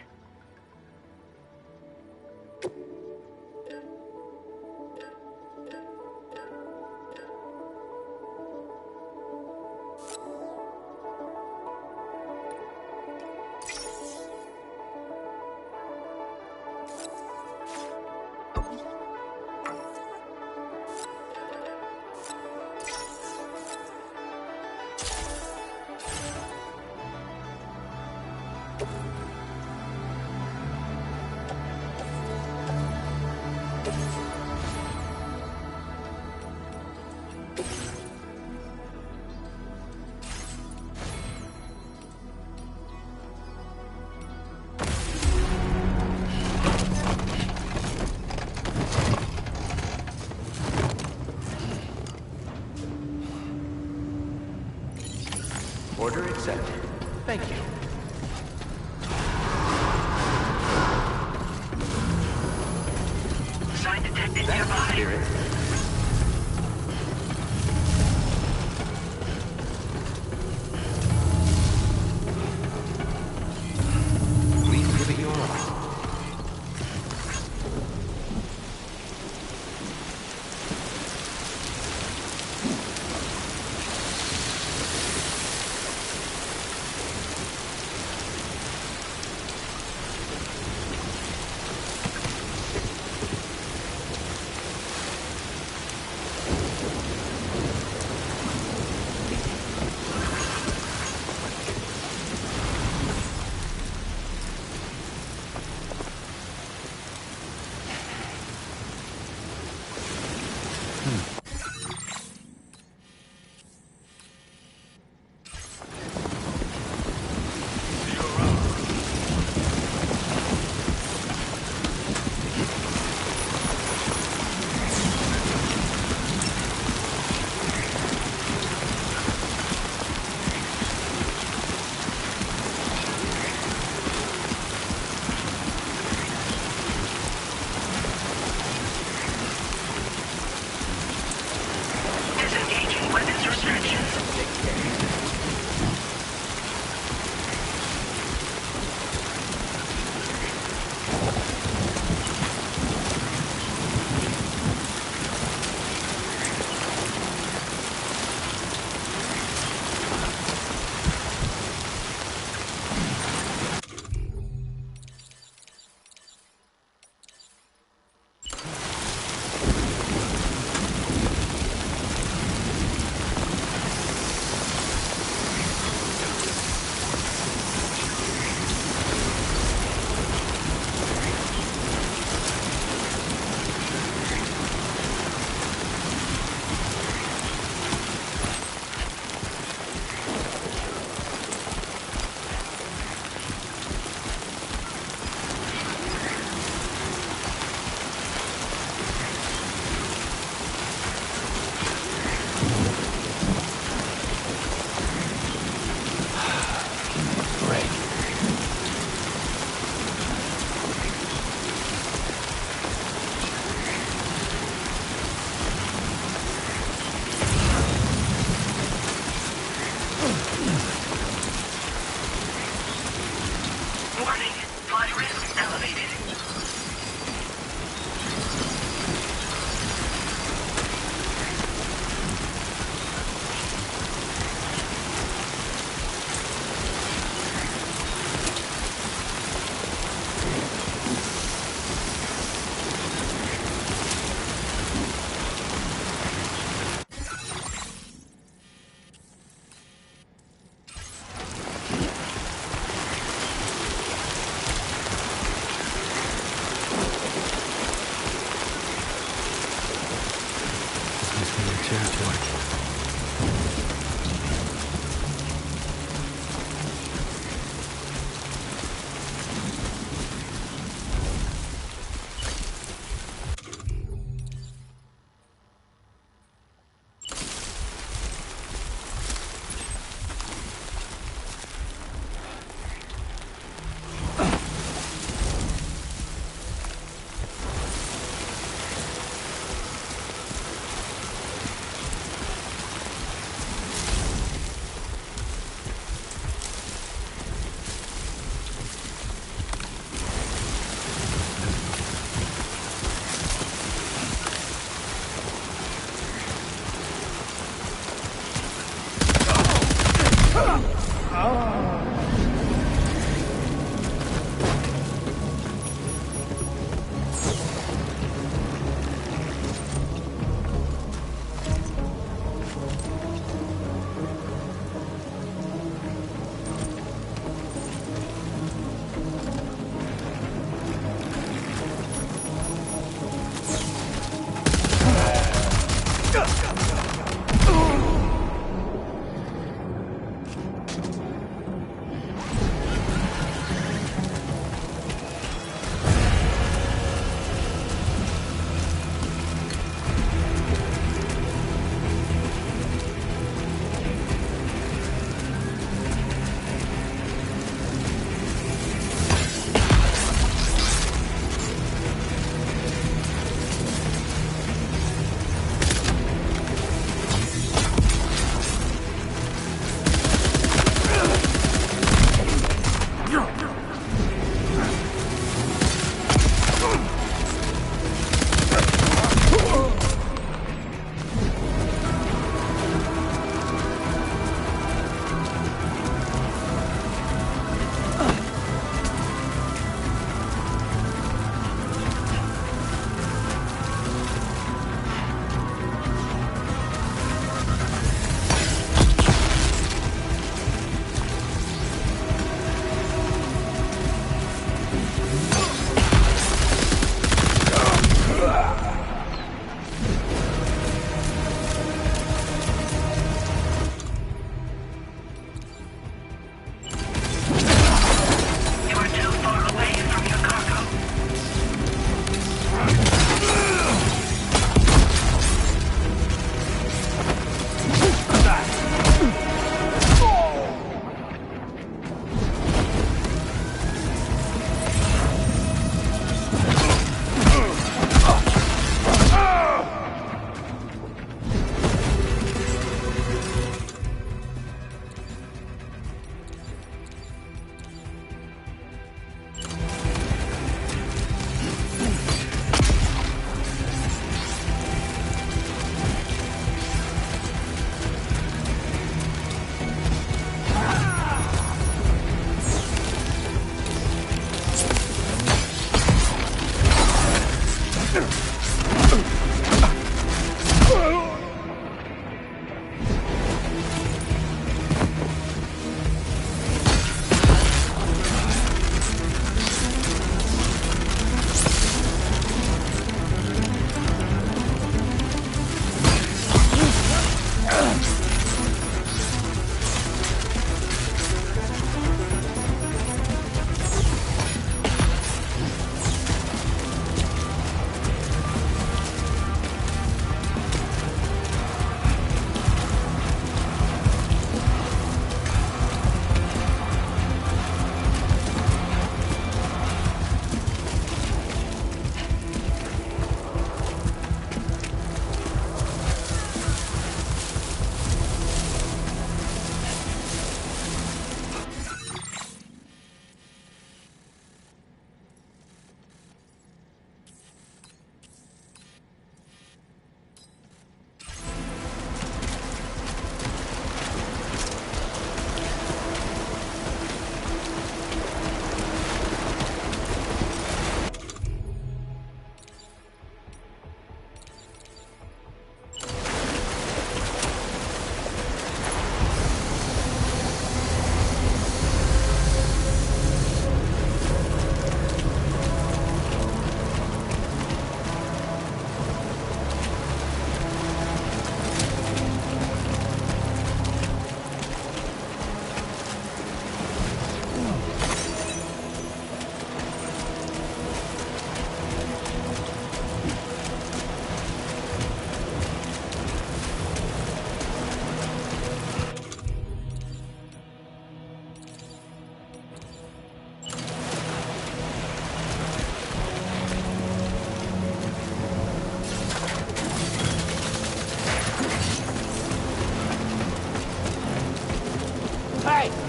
Order accepted. Thank you. Sign detected That's the nearby. spirit. Please give it your all.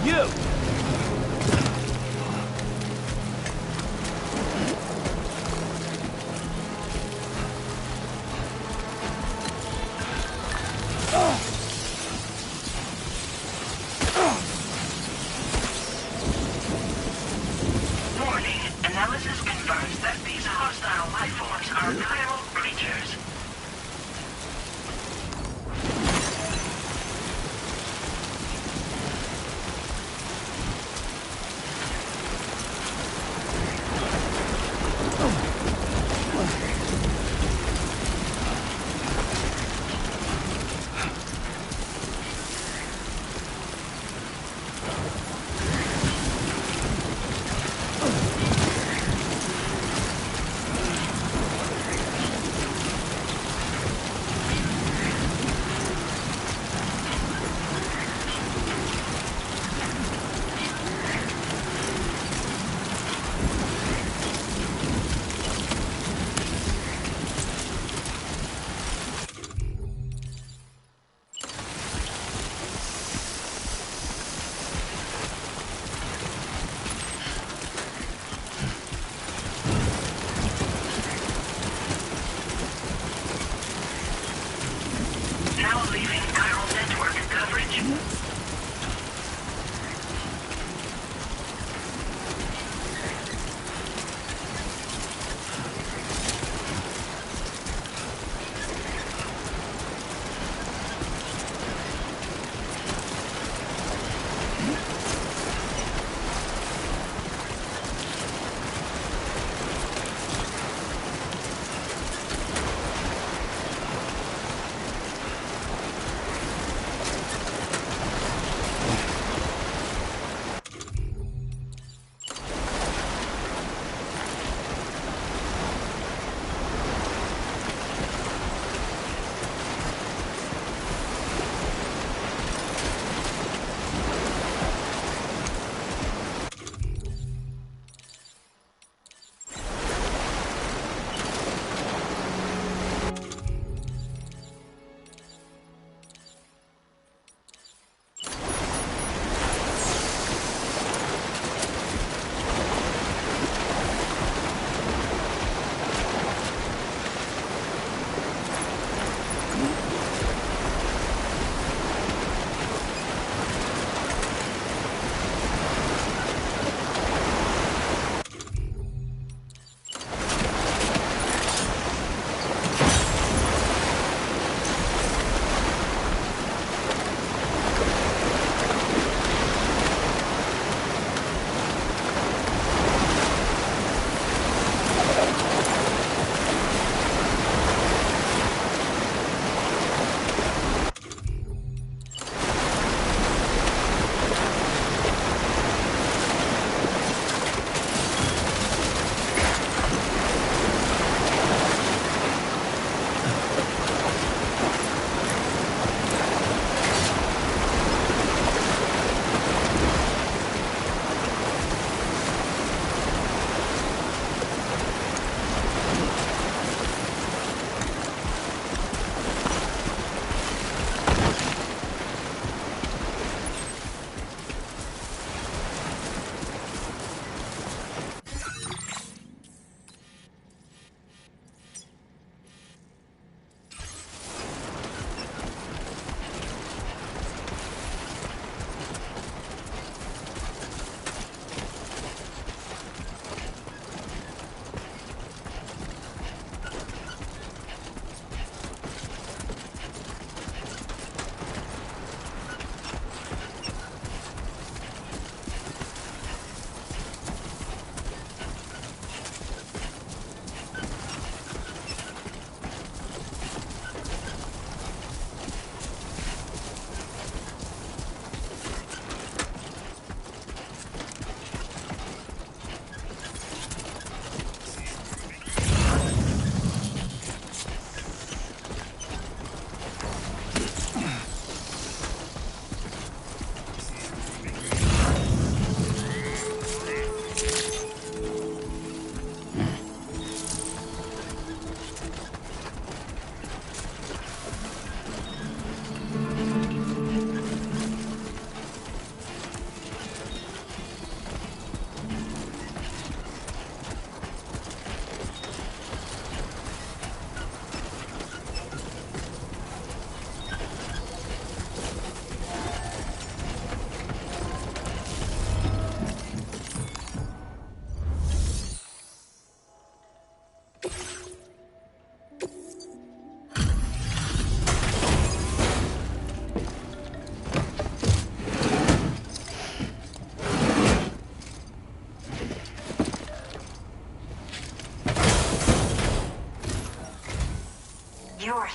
You!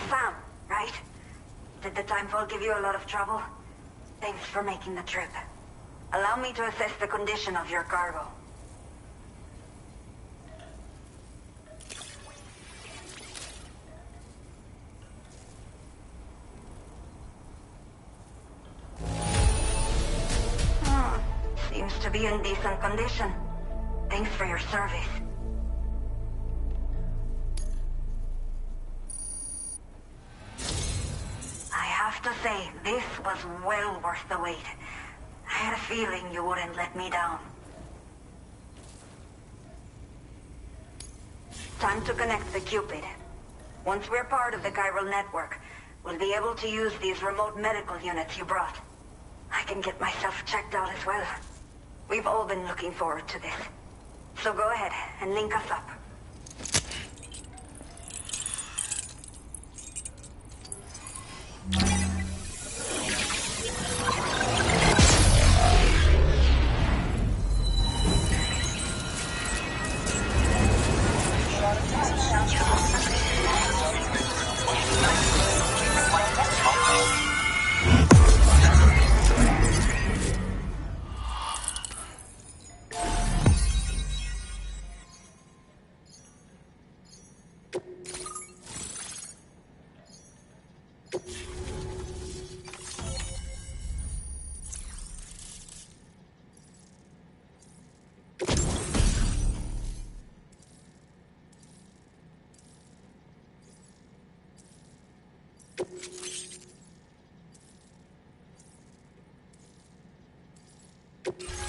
Sam, right? Did the Timefall give you a lot of trouble? Thanks for making the trip. Allow me to assess the condition of your cargo. Seems to be in decent condition. Thanks for your service. I have to say, this was well worth the wait. I had a feeling you wouldn't let me down. Time to connect the Cupid. Once we're part of the Chiral Network, we'll be able to use these remote medical units you brought. I can get myself checked out as well. We've all been looking forward to this. So go ahead and link us up.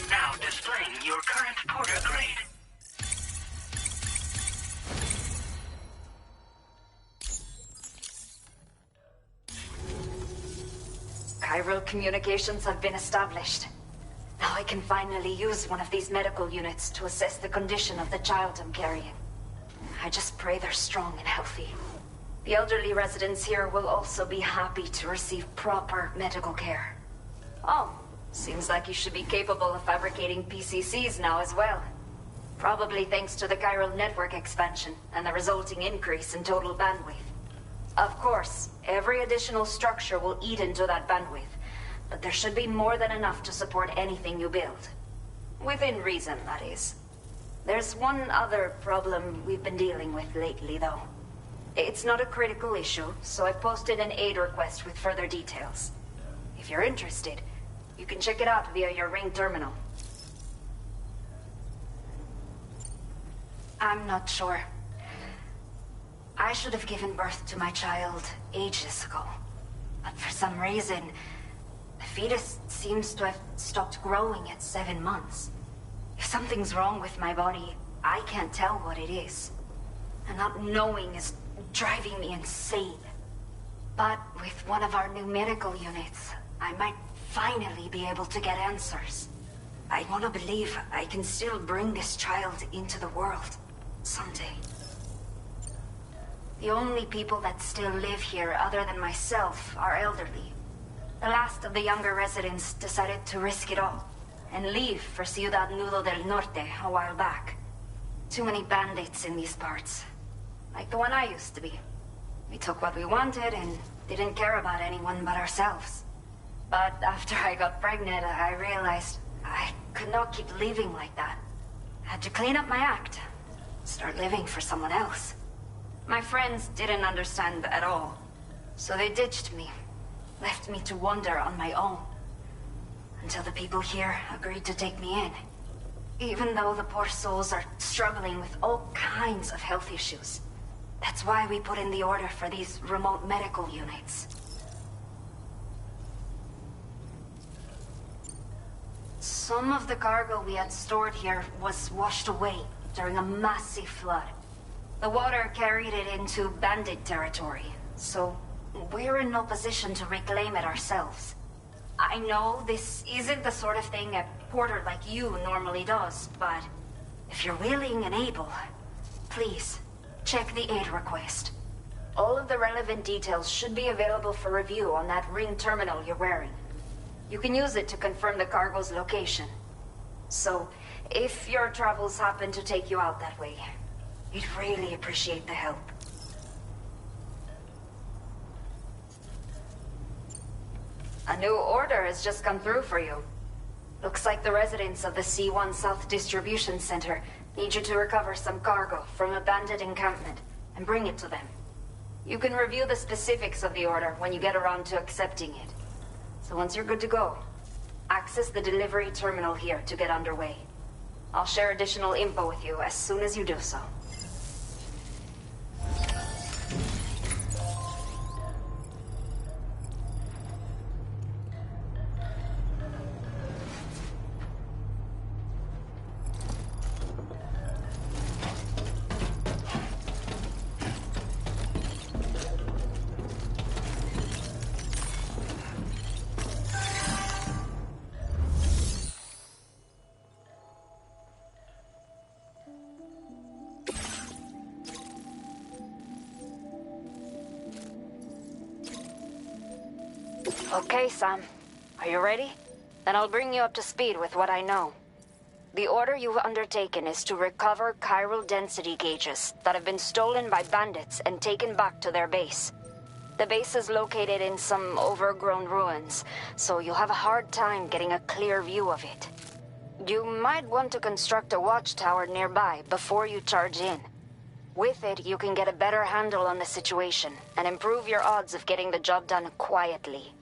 Now displaying your current porter grade. Chiral communications have been established. Now I can finally use one of these medical units to assess the condition of the child I'm carrying. I just pray they're strong and healthy. The elderly residents here will also be happy to receive proper medical care. Oh, seems like you should be capable of fabricating PCCs now as well. Probably thanks to the Chiral Network expansion and the resulting increase in total bandwidth. Of course, every additional structure will eat into that bandwidth, but there should be more than enough to support anything you build. Within reason, that is. There's one other problem we've been dealing with lately, though. It's not a critical issue, so I've posted an aid request with further details. If you're interested, you can check it out via your ring terminal. I'm not sure. I should have given birth to my child ages ago. But for some reason, the fetus seems to have stopped growing at 7 months. If something's wrong with my body, I can't tell what it is. And not knowing is driving me insane. But with one of our new medical units, I might finally be able to get answers. I want to believe I can still bring this child into the world someday. The only people that still live here other than myself are elderly. The last of the younger residents decided to risk it all and leave for Ciudad Nudo del Norte a while back. Too many bandits in these parts. Like the one I used to be. We took what we wanted and didn't care about anyone but ourselves. But after I got pregnant, I realized I could not keep living like that. Had to clean up my act. Start living for someone else. My friends didn't understand at all. So they ditched me. Left me to wander on my own. Until the people here agreed to take me in. Even though the poor souls are struggling with all kinds of health issues. That's why we put in the order for these remote medical units. Some of the cargo we had stored here was washed away during a massive flood. The water carried it into bandit territory, so we're in no position to reclaim it ourselves. I know this isn't the sort of thing a porter like you normally does, but if you're willing and able, please, check the aid request. All of the relevant details should be available for review on that ring terminal you're wearing. You can use it to confirm the cargo's location. So, if your travels happen to take you out that way, we'd really appreciate the help. A new order has just come through for you. Looks like the residents of the C1 South Distribution Center need you to recover some cargo from a bandit encampment and bring it to them. You can review the specifics of the order when you get around to accepting it. So once you're good to go, access the delivery terminal here to get underway. I'll share additional info with you as soon as you do so. Okay, Sam. Are you ready? Then I'll bring you up to speed with what I know. The order you've undertaken is to recover chiral density gauges that have been stolen by bandits and taken back to their base. The base is located in some overgrown ruins, so you'll have a hard time getting a clear view of it. You might want to construct a watchtower nearby before you charge in. With it, you can get a better handle on the situation and improve your odds of getting the job done quietly.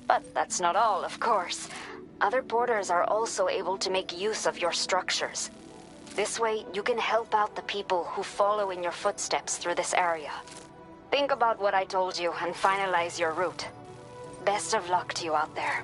But that's not all, of course. Other porters are also able to make use of your structures. This way, you can help out the people who follow in your footsteps through this area. Think about what I told you and finalize your route. Best of luck to you out there.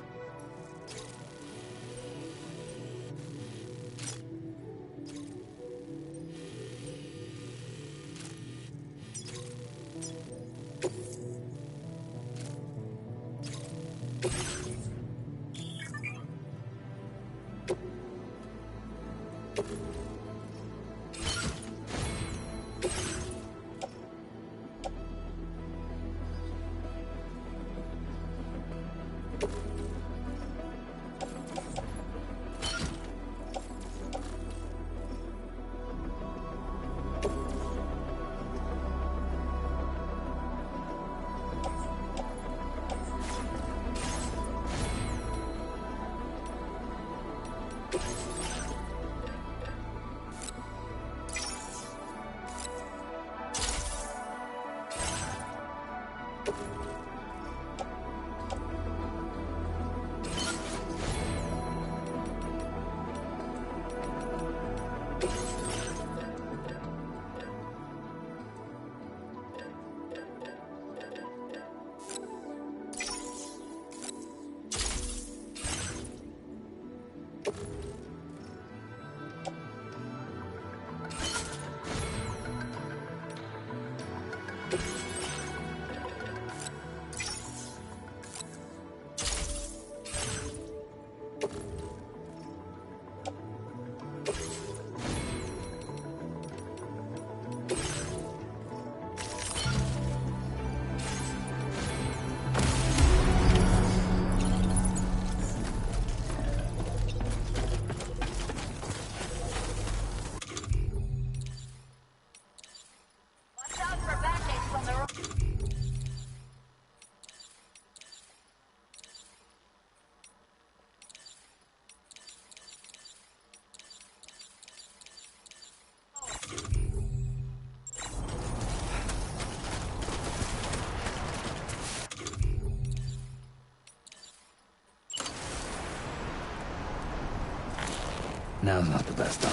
Now's not the best time.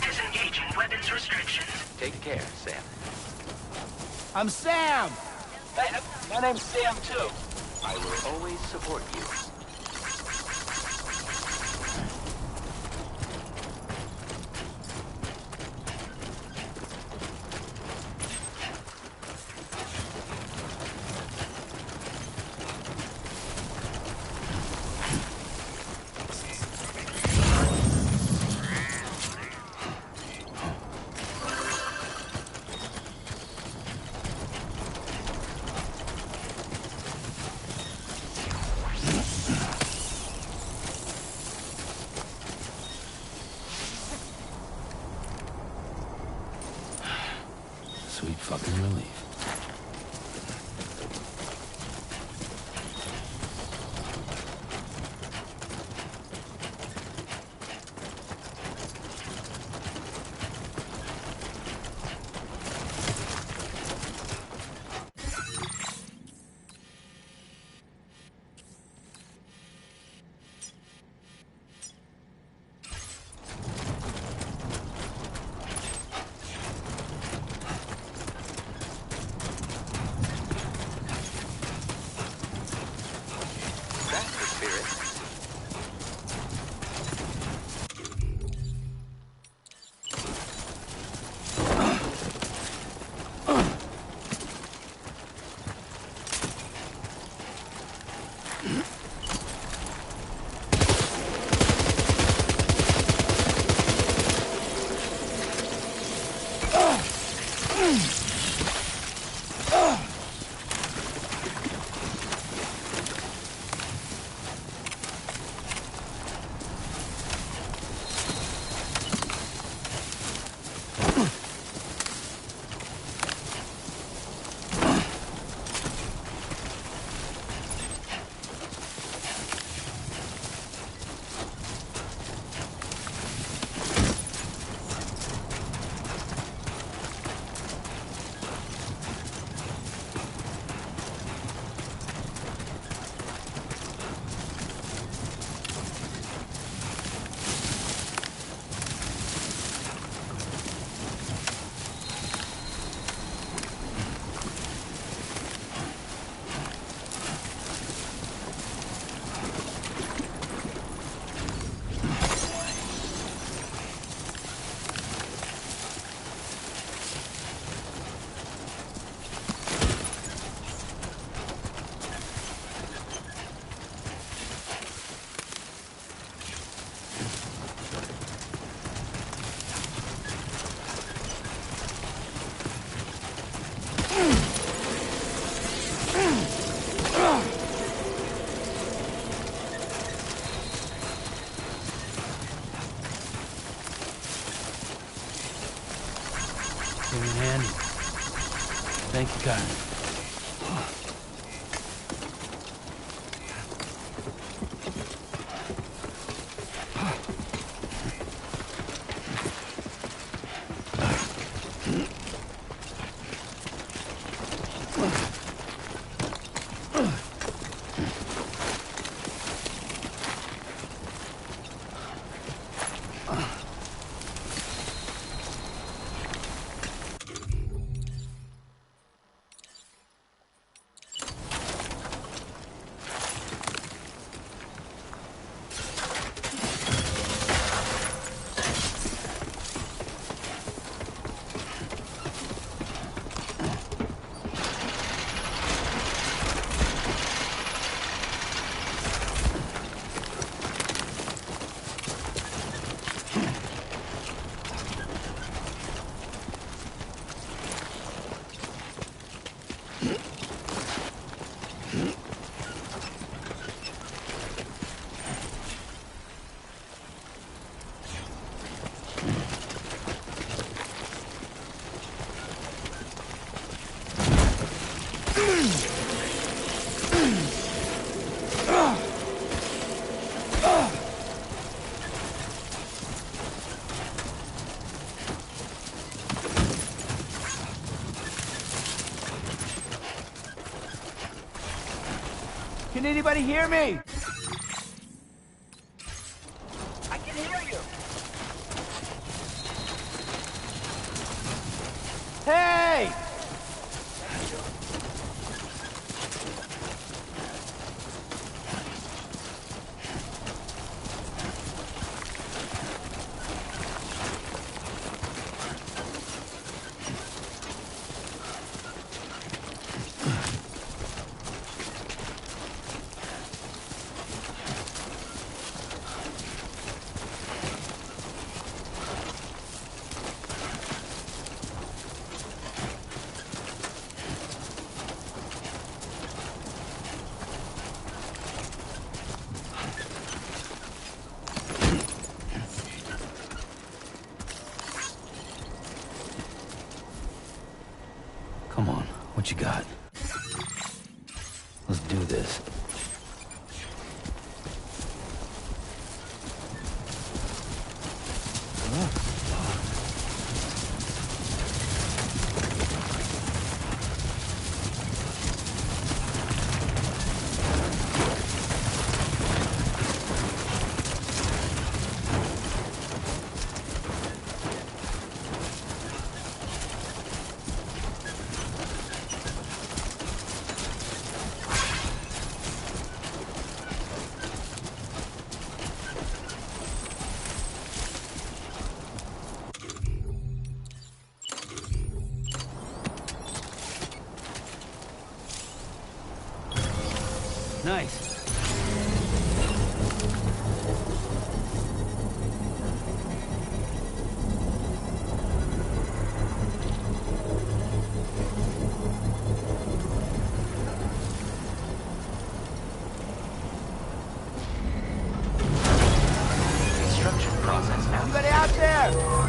Disengaging weapons restrictions. Take care, Sam. I'm Sam! Hey, my name's Sam, too. I will always support you. sweet fucking relief. That's the spirit. Came in handy. Thank you, guys. Can anybody hear me? I can hear you. Hey! Come on, what you got? Let's do this. Nice. Construction process now. Anybody out there?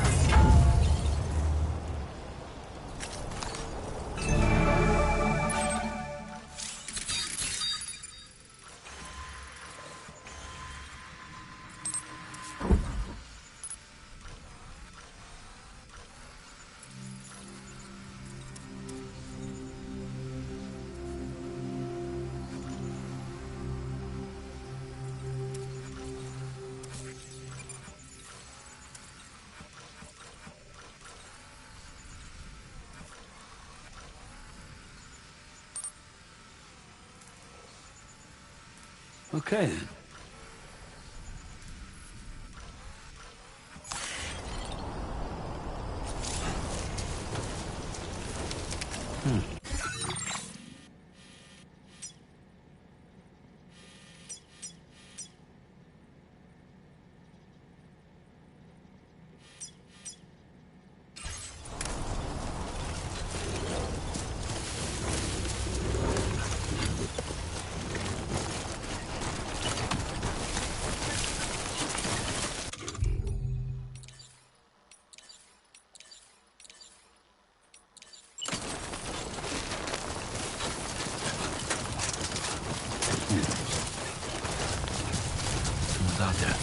Okay then. Someone's out there.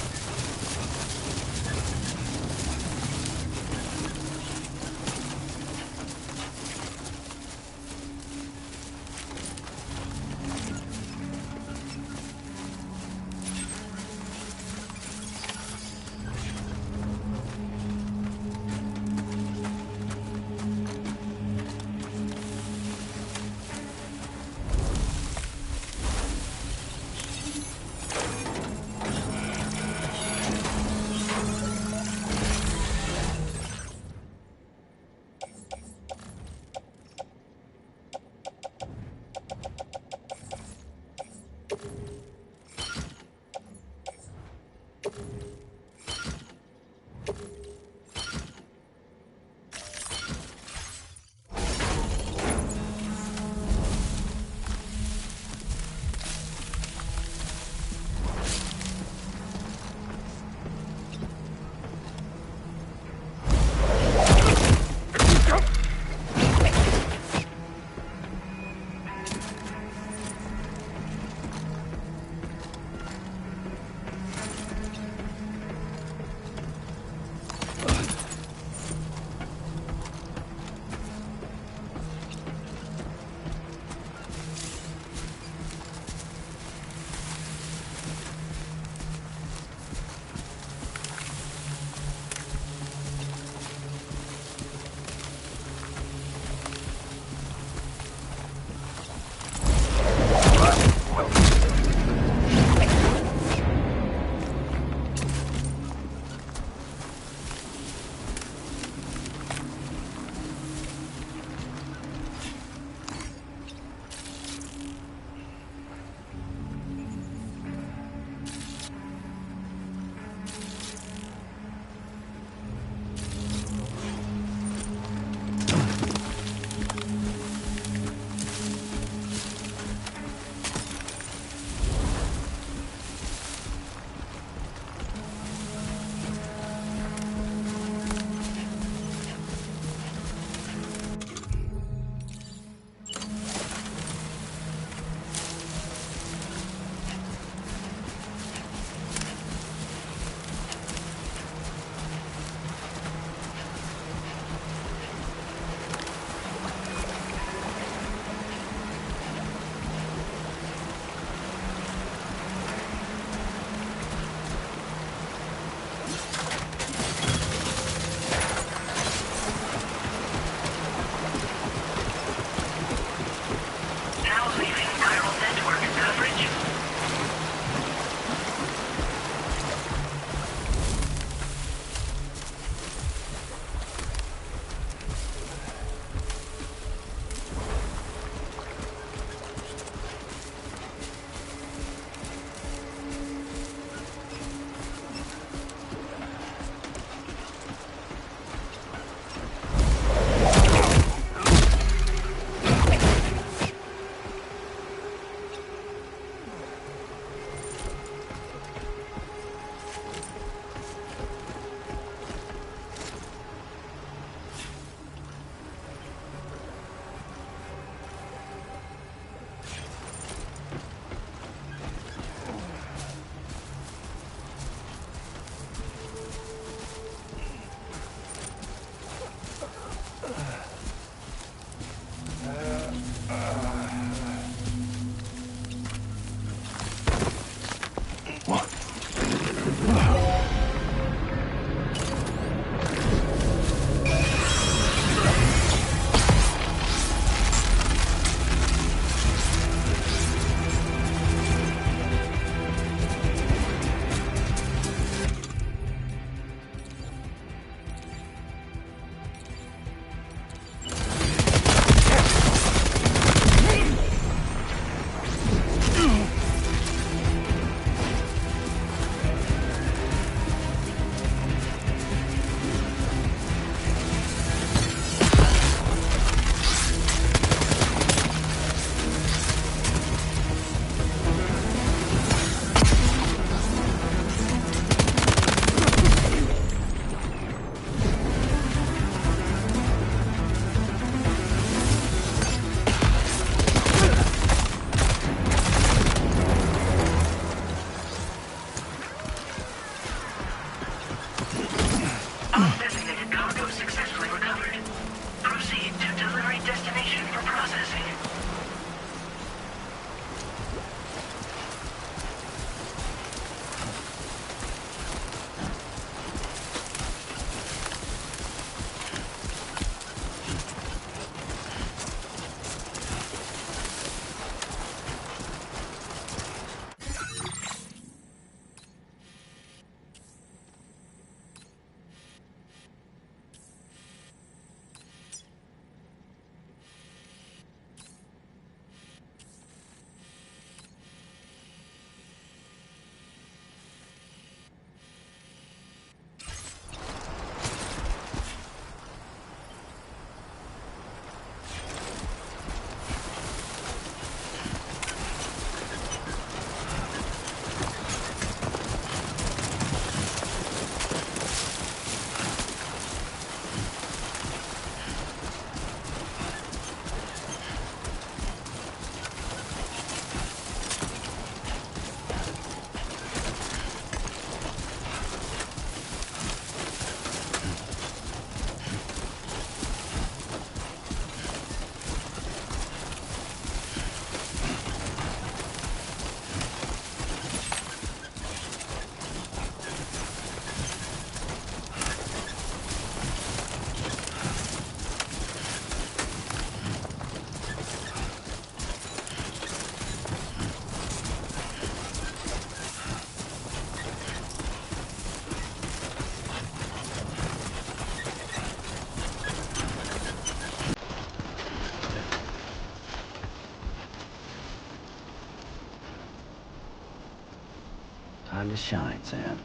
time to shine, Sam.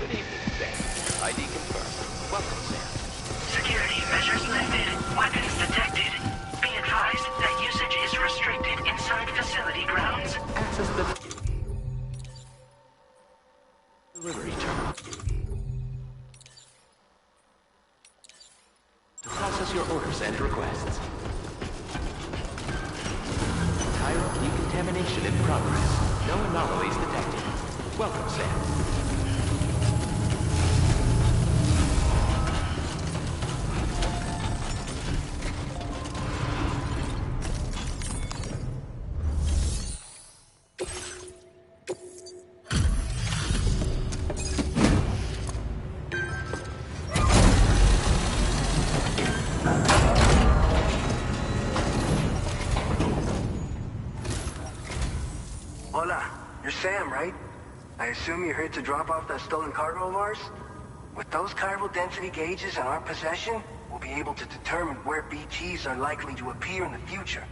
Good evening, Sam. ID confirmed. Welcome, Sam. Security measures lifted. Weapons detected. Be advised that usage is restricted inside facility grounds. Access the delivery terminal. To process your orders and requests. Chiral decontamination in progress. No anomalies detected. Welcome, Sam. Hola, you're Sam, right? I assume you're here to drop off that stolen cargo of ours? With those chiral density gauges in our possession, we'll be able to determine where BTs are likely to appear in the future.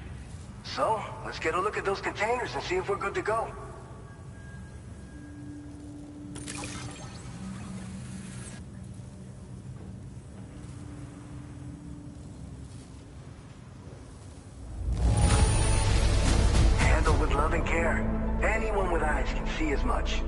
So, let's get a look at those containers and see if we're good to go. Handled with love and care. Anyone with eyes can see as much.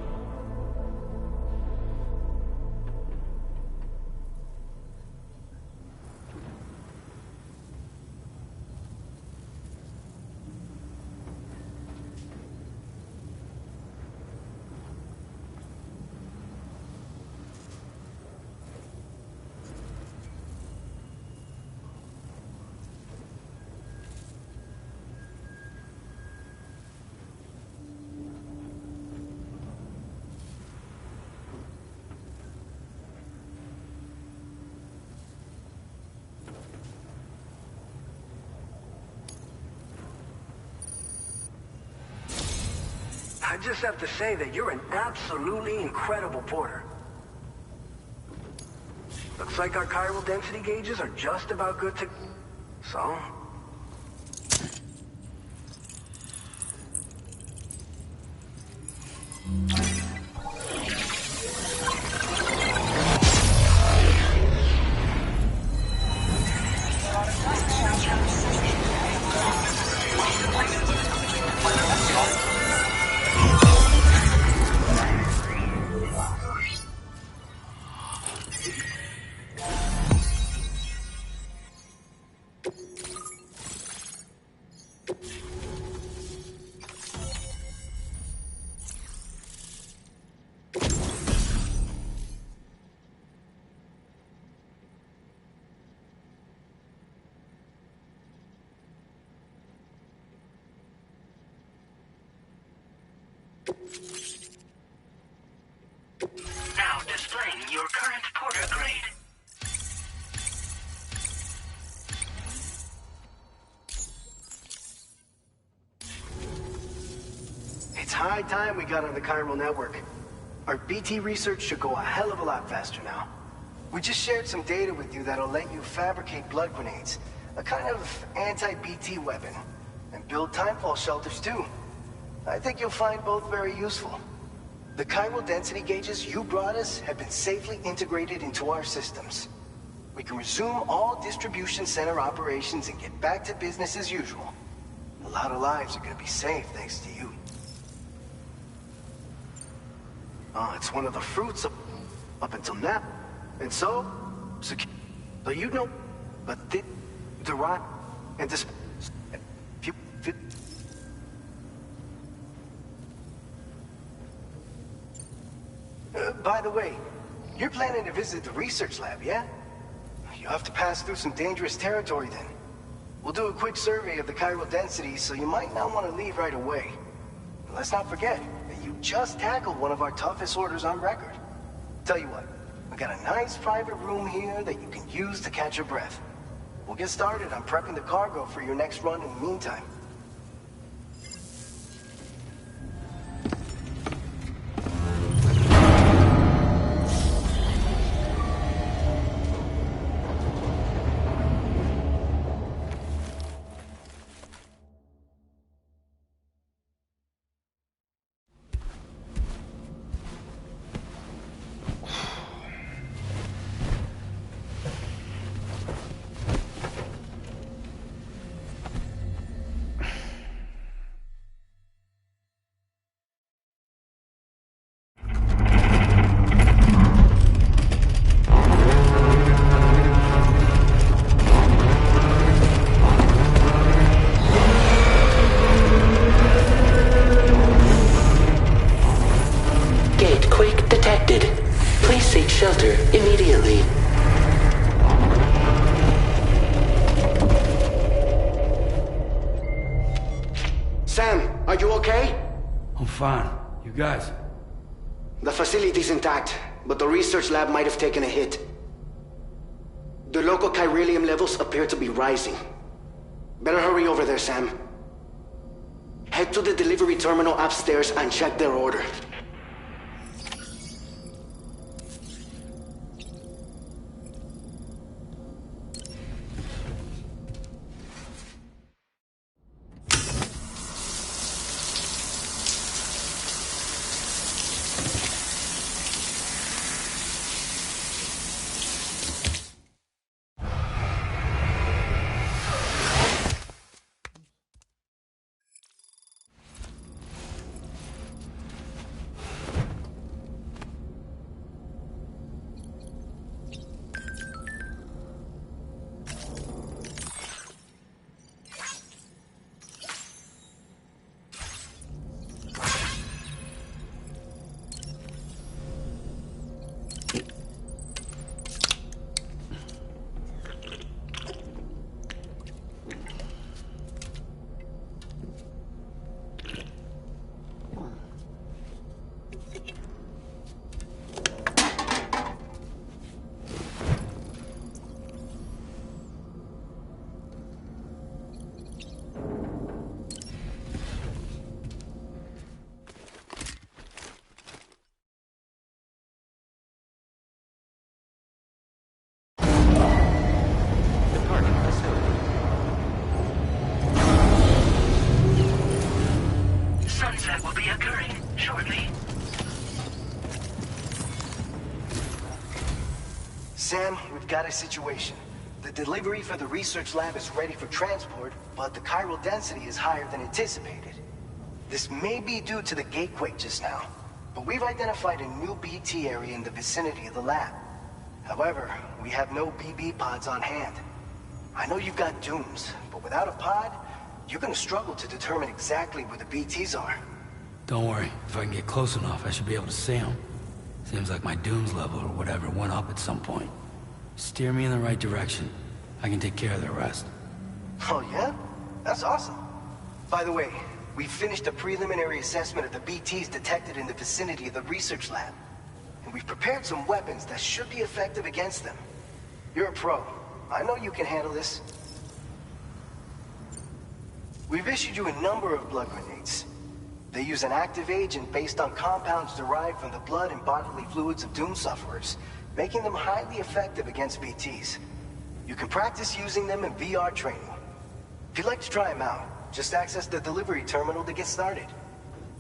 I just have to say that you're an absolutely incredible porter. Looks like our chiral density gauges are just about good to... So? Now displaying your current porter grade. It's high time we got on the Chiral Network. Our BT research should go a hell of a lot faster now. We just shared some data with you that'll let you fabricate blood grenades, a kind of anti-BT weapon, and build timefall shelters too. I think you'll find both very useful. The chiral density gauges you brought us have been safely integrated into our systems. We can resume all distribution center operations and get back to business as usual. A lot of lives are gonna be saved thanks to you. It's one of the fruits up until now. And so you know, but the rot and this. By the way, you're planning to visit the research lab, yeah? You have to pass through some dangerous territory then. We'll do a quick survey of the chiral density, so you might not want to leave right away. Let's not forget that you just tackled one of our toughest orders on record. Tell you what, we got a nice private room here that you can use to catch your breath. We'll get started on prepping the cargo for your next run in the meantime. Guys. The facility's intact, but the research lab might have taken a hit. The local chiralium levels appear to be rising. Better hurry over there, Sam. Head to the delivery terminal upstairs and check their order. Sam, we've got a situation. The delivery for the research lab is ready for transport, but the chiral density is higher than anticipated. This may be due to the gatequake just now, but we've identified a new BT area in the vicinity of the lab. However, we have no BB pods on hand. I know you've got dooms, but without a pod, you're gonna struggle to determine exactly where the BTs are. Don't worry, if I can get close enough, I should be able to see them. Seems like my dooms level or whatever went up at some point. Steer me in the right direction. I can take care of the rest. Oh yeah? That's awesome. By the way, we finished a preliminary assessment of the BTs detected in the vicinity of the research lab. And we've prepared some weapons that should be effective against them. You're a pro. I know you can handle this. We've issued you a number of blood grenades. They use an active agent based on compounds derived from the blood and bodily fluids of Doom sufferers, making them highly effective against BTs. You can practice using them in VR training. If you'd like to try them out, just access the delivery terminal to get started.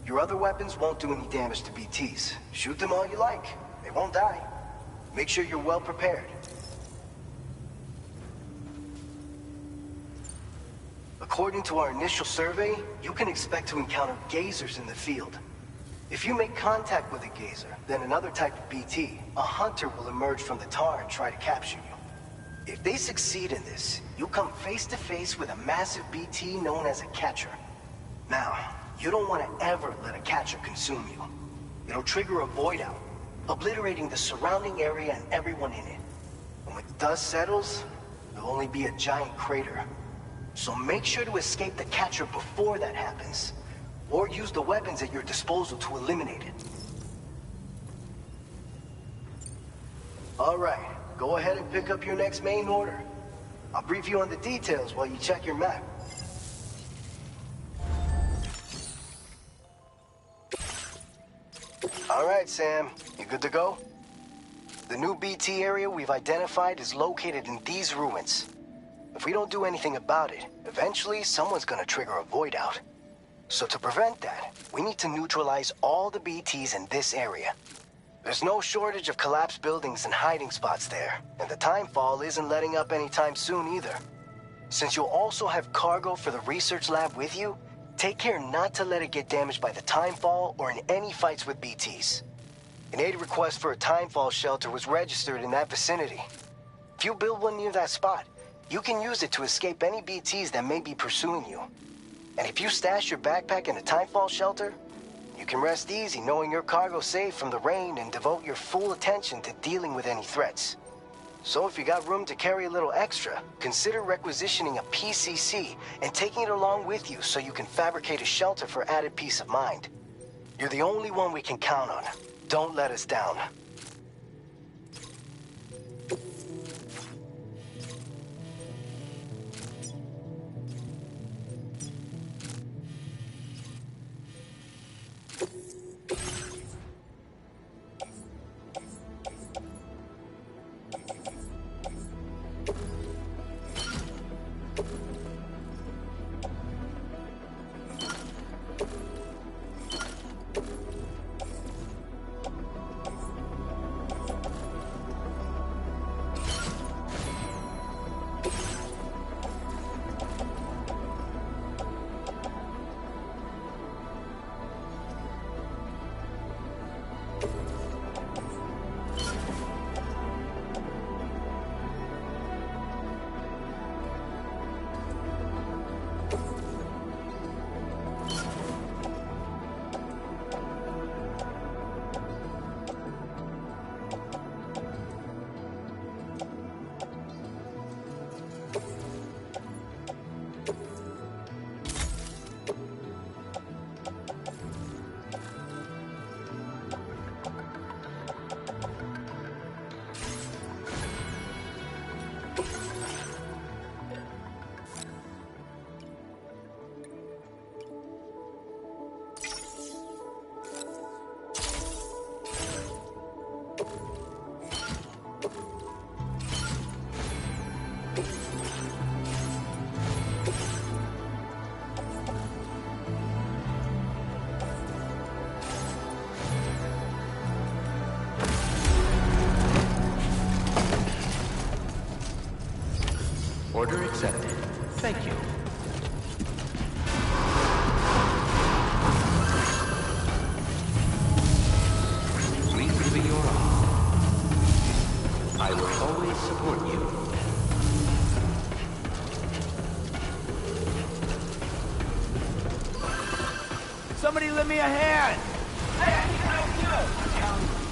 Your other weapons won't do any damage to BTs. Shoot them all you like. They won't die. Make sure you're well prepared. According to our initial survey, you can expect to encounter gazers in the field. If you make contact with a gazer, then another type of BT, a hunter will emerge from the tar and try to capture you. If they succeed in this, you'll come face to face with a massive BT known as a catcher. Now, you don't want to ever let a catcher consume you. It'll trigger a void out, obliterating the surrounding area and everyone in it. And when the dust settles, there'll only be a giant crater. So make sure to escape the catcher before that happens, or use the weapons at your disposal to eliminate it. All right, go ahead and pick up your next main order. I'll brief you on the details while you check your map. All right, Sam, you good to go? The new BT area we've identified is located in these ruins. If we don't do anything about it, eventually someone's gonna trigger a void out. So to prevent that, we need to neutralize all the BTs in this area. There's no shortage of collapsed buildings and hiding spots there, and the timefall isn't letting up anytime soon either. Since you'll also have cargo for the research lab with you, take care not to let it get damaged by the timefall or in any fights with BTs. An aid request for a timefall shelter was registered in that vicinity. If you build one near that spot, you can use it to escape any BTs that may be pursuing you. And if you stash your backpack in a timefall shelter, you can rest easy knowing your cargo's safe from the rain and devote your full attention to dealing with any threats. So if you got room to carry a little extra, consider requisitioning a PCC and taking it along with you so you can fabricate a shelter for added peace of mind. You're the only one we can count on. Don't let us down. Order accepted. Thank you. Please give me your all. I will always support you. Somebody lend me a hand! Hey, I can help you!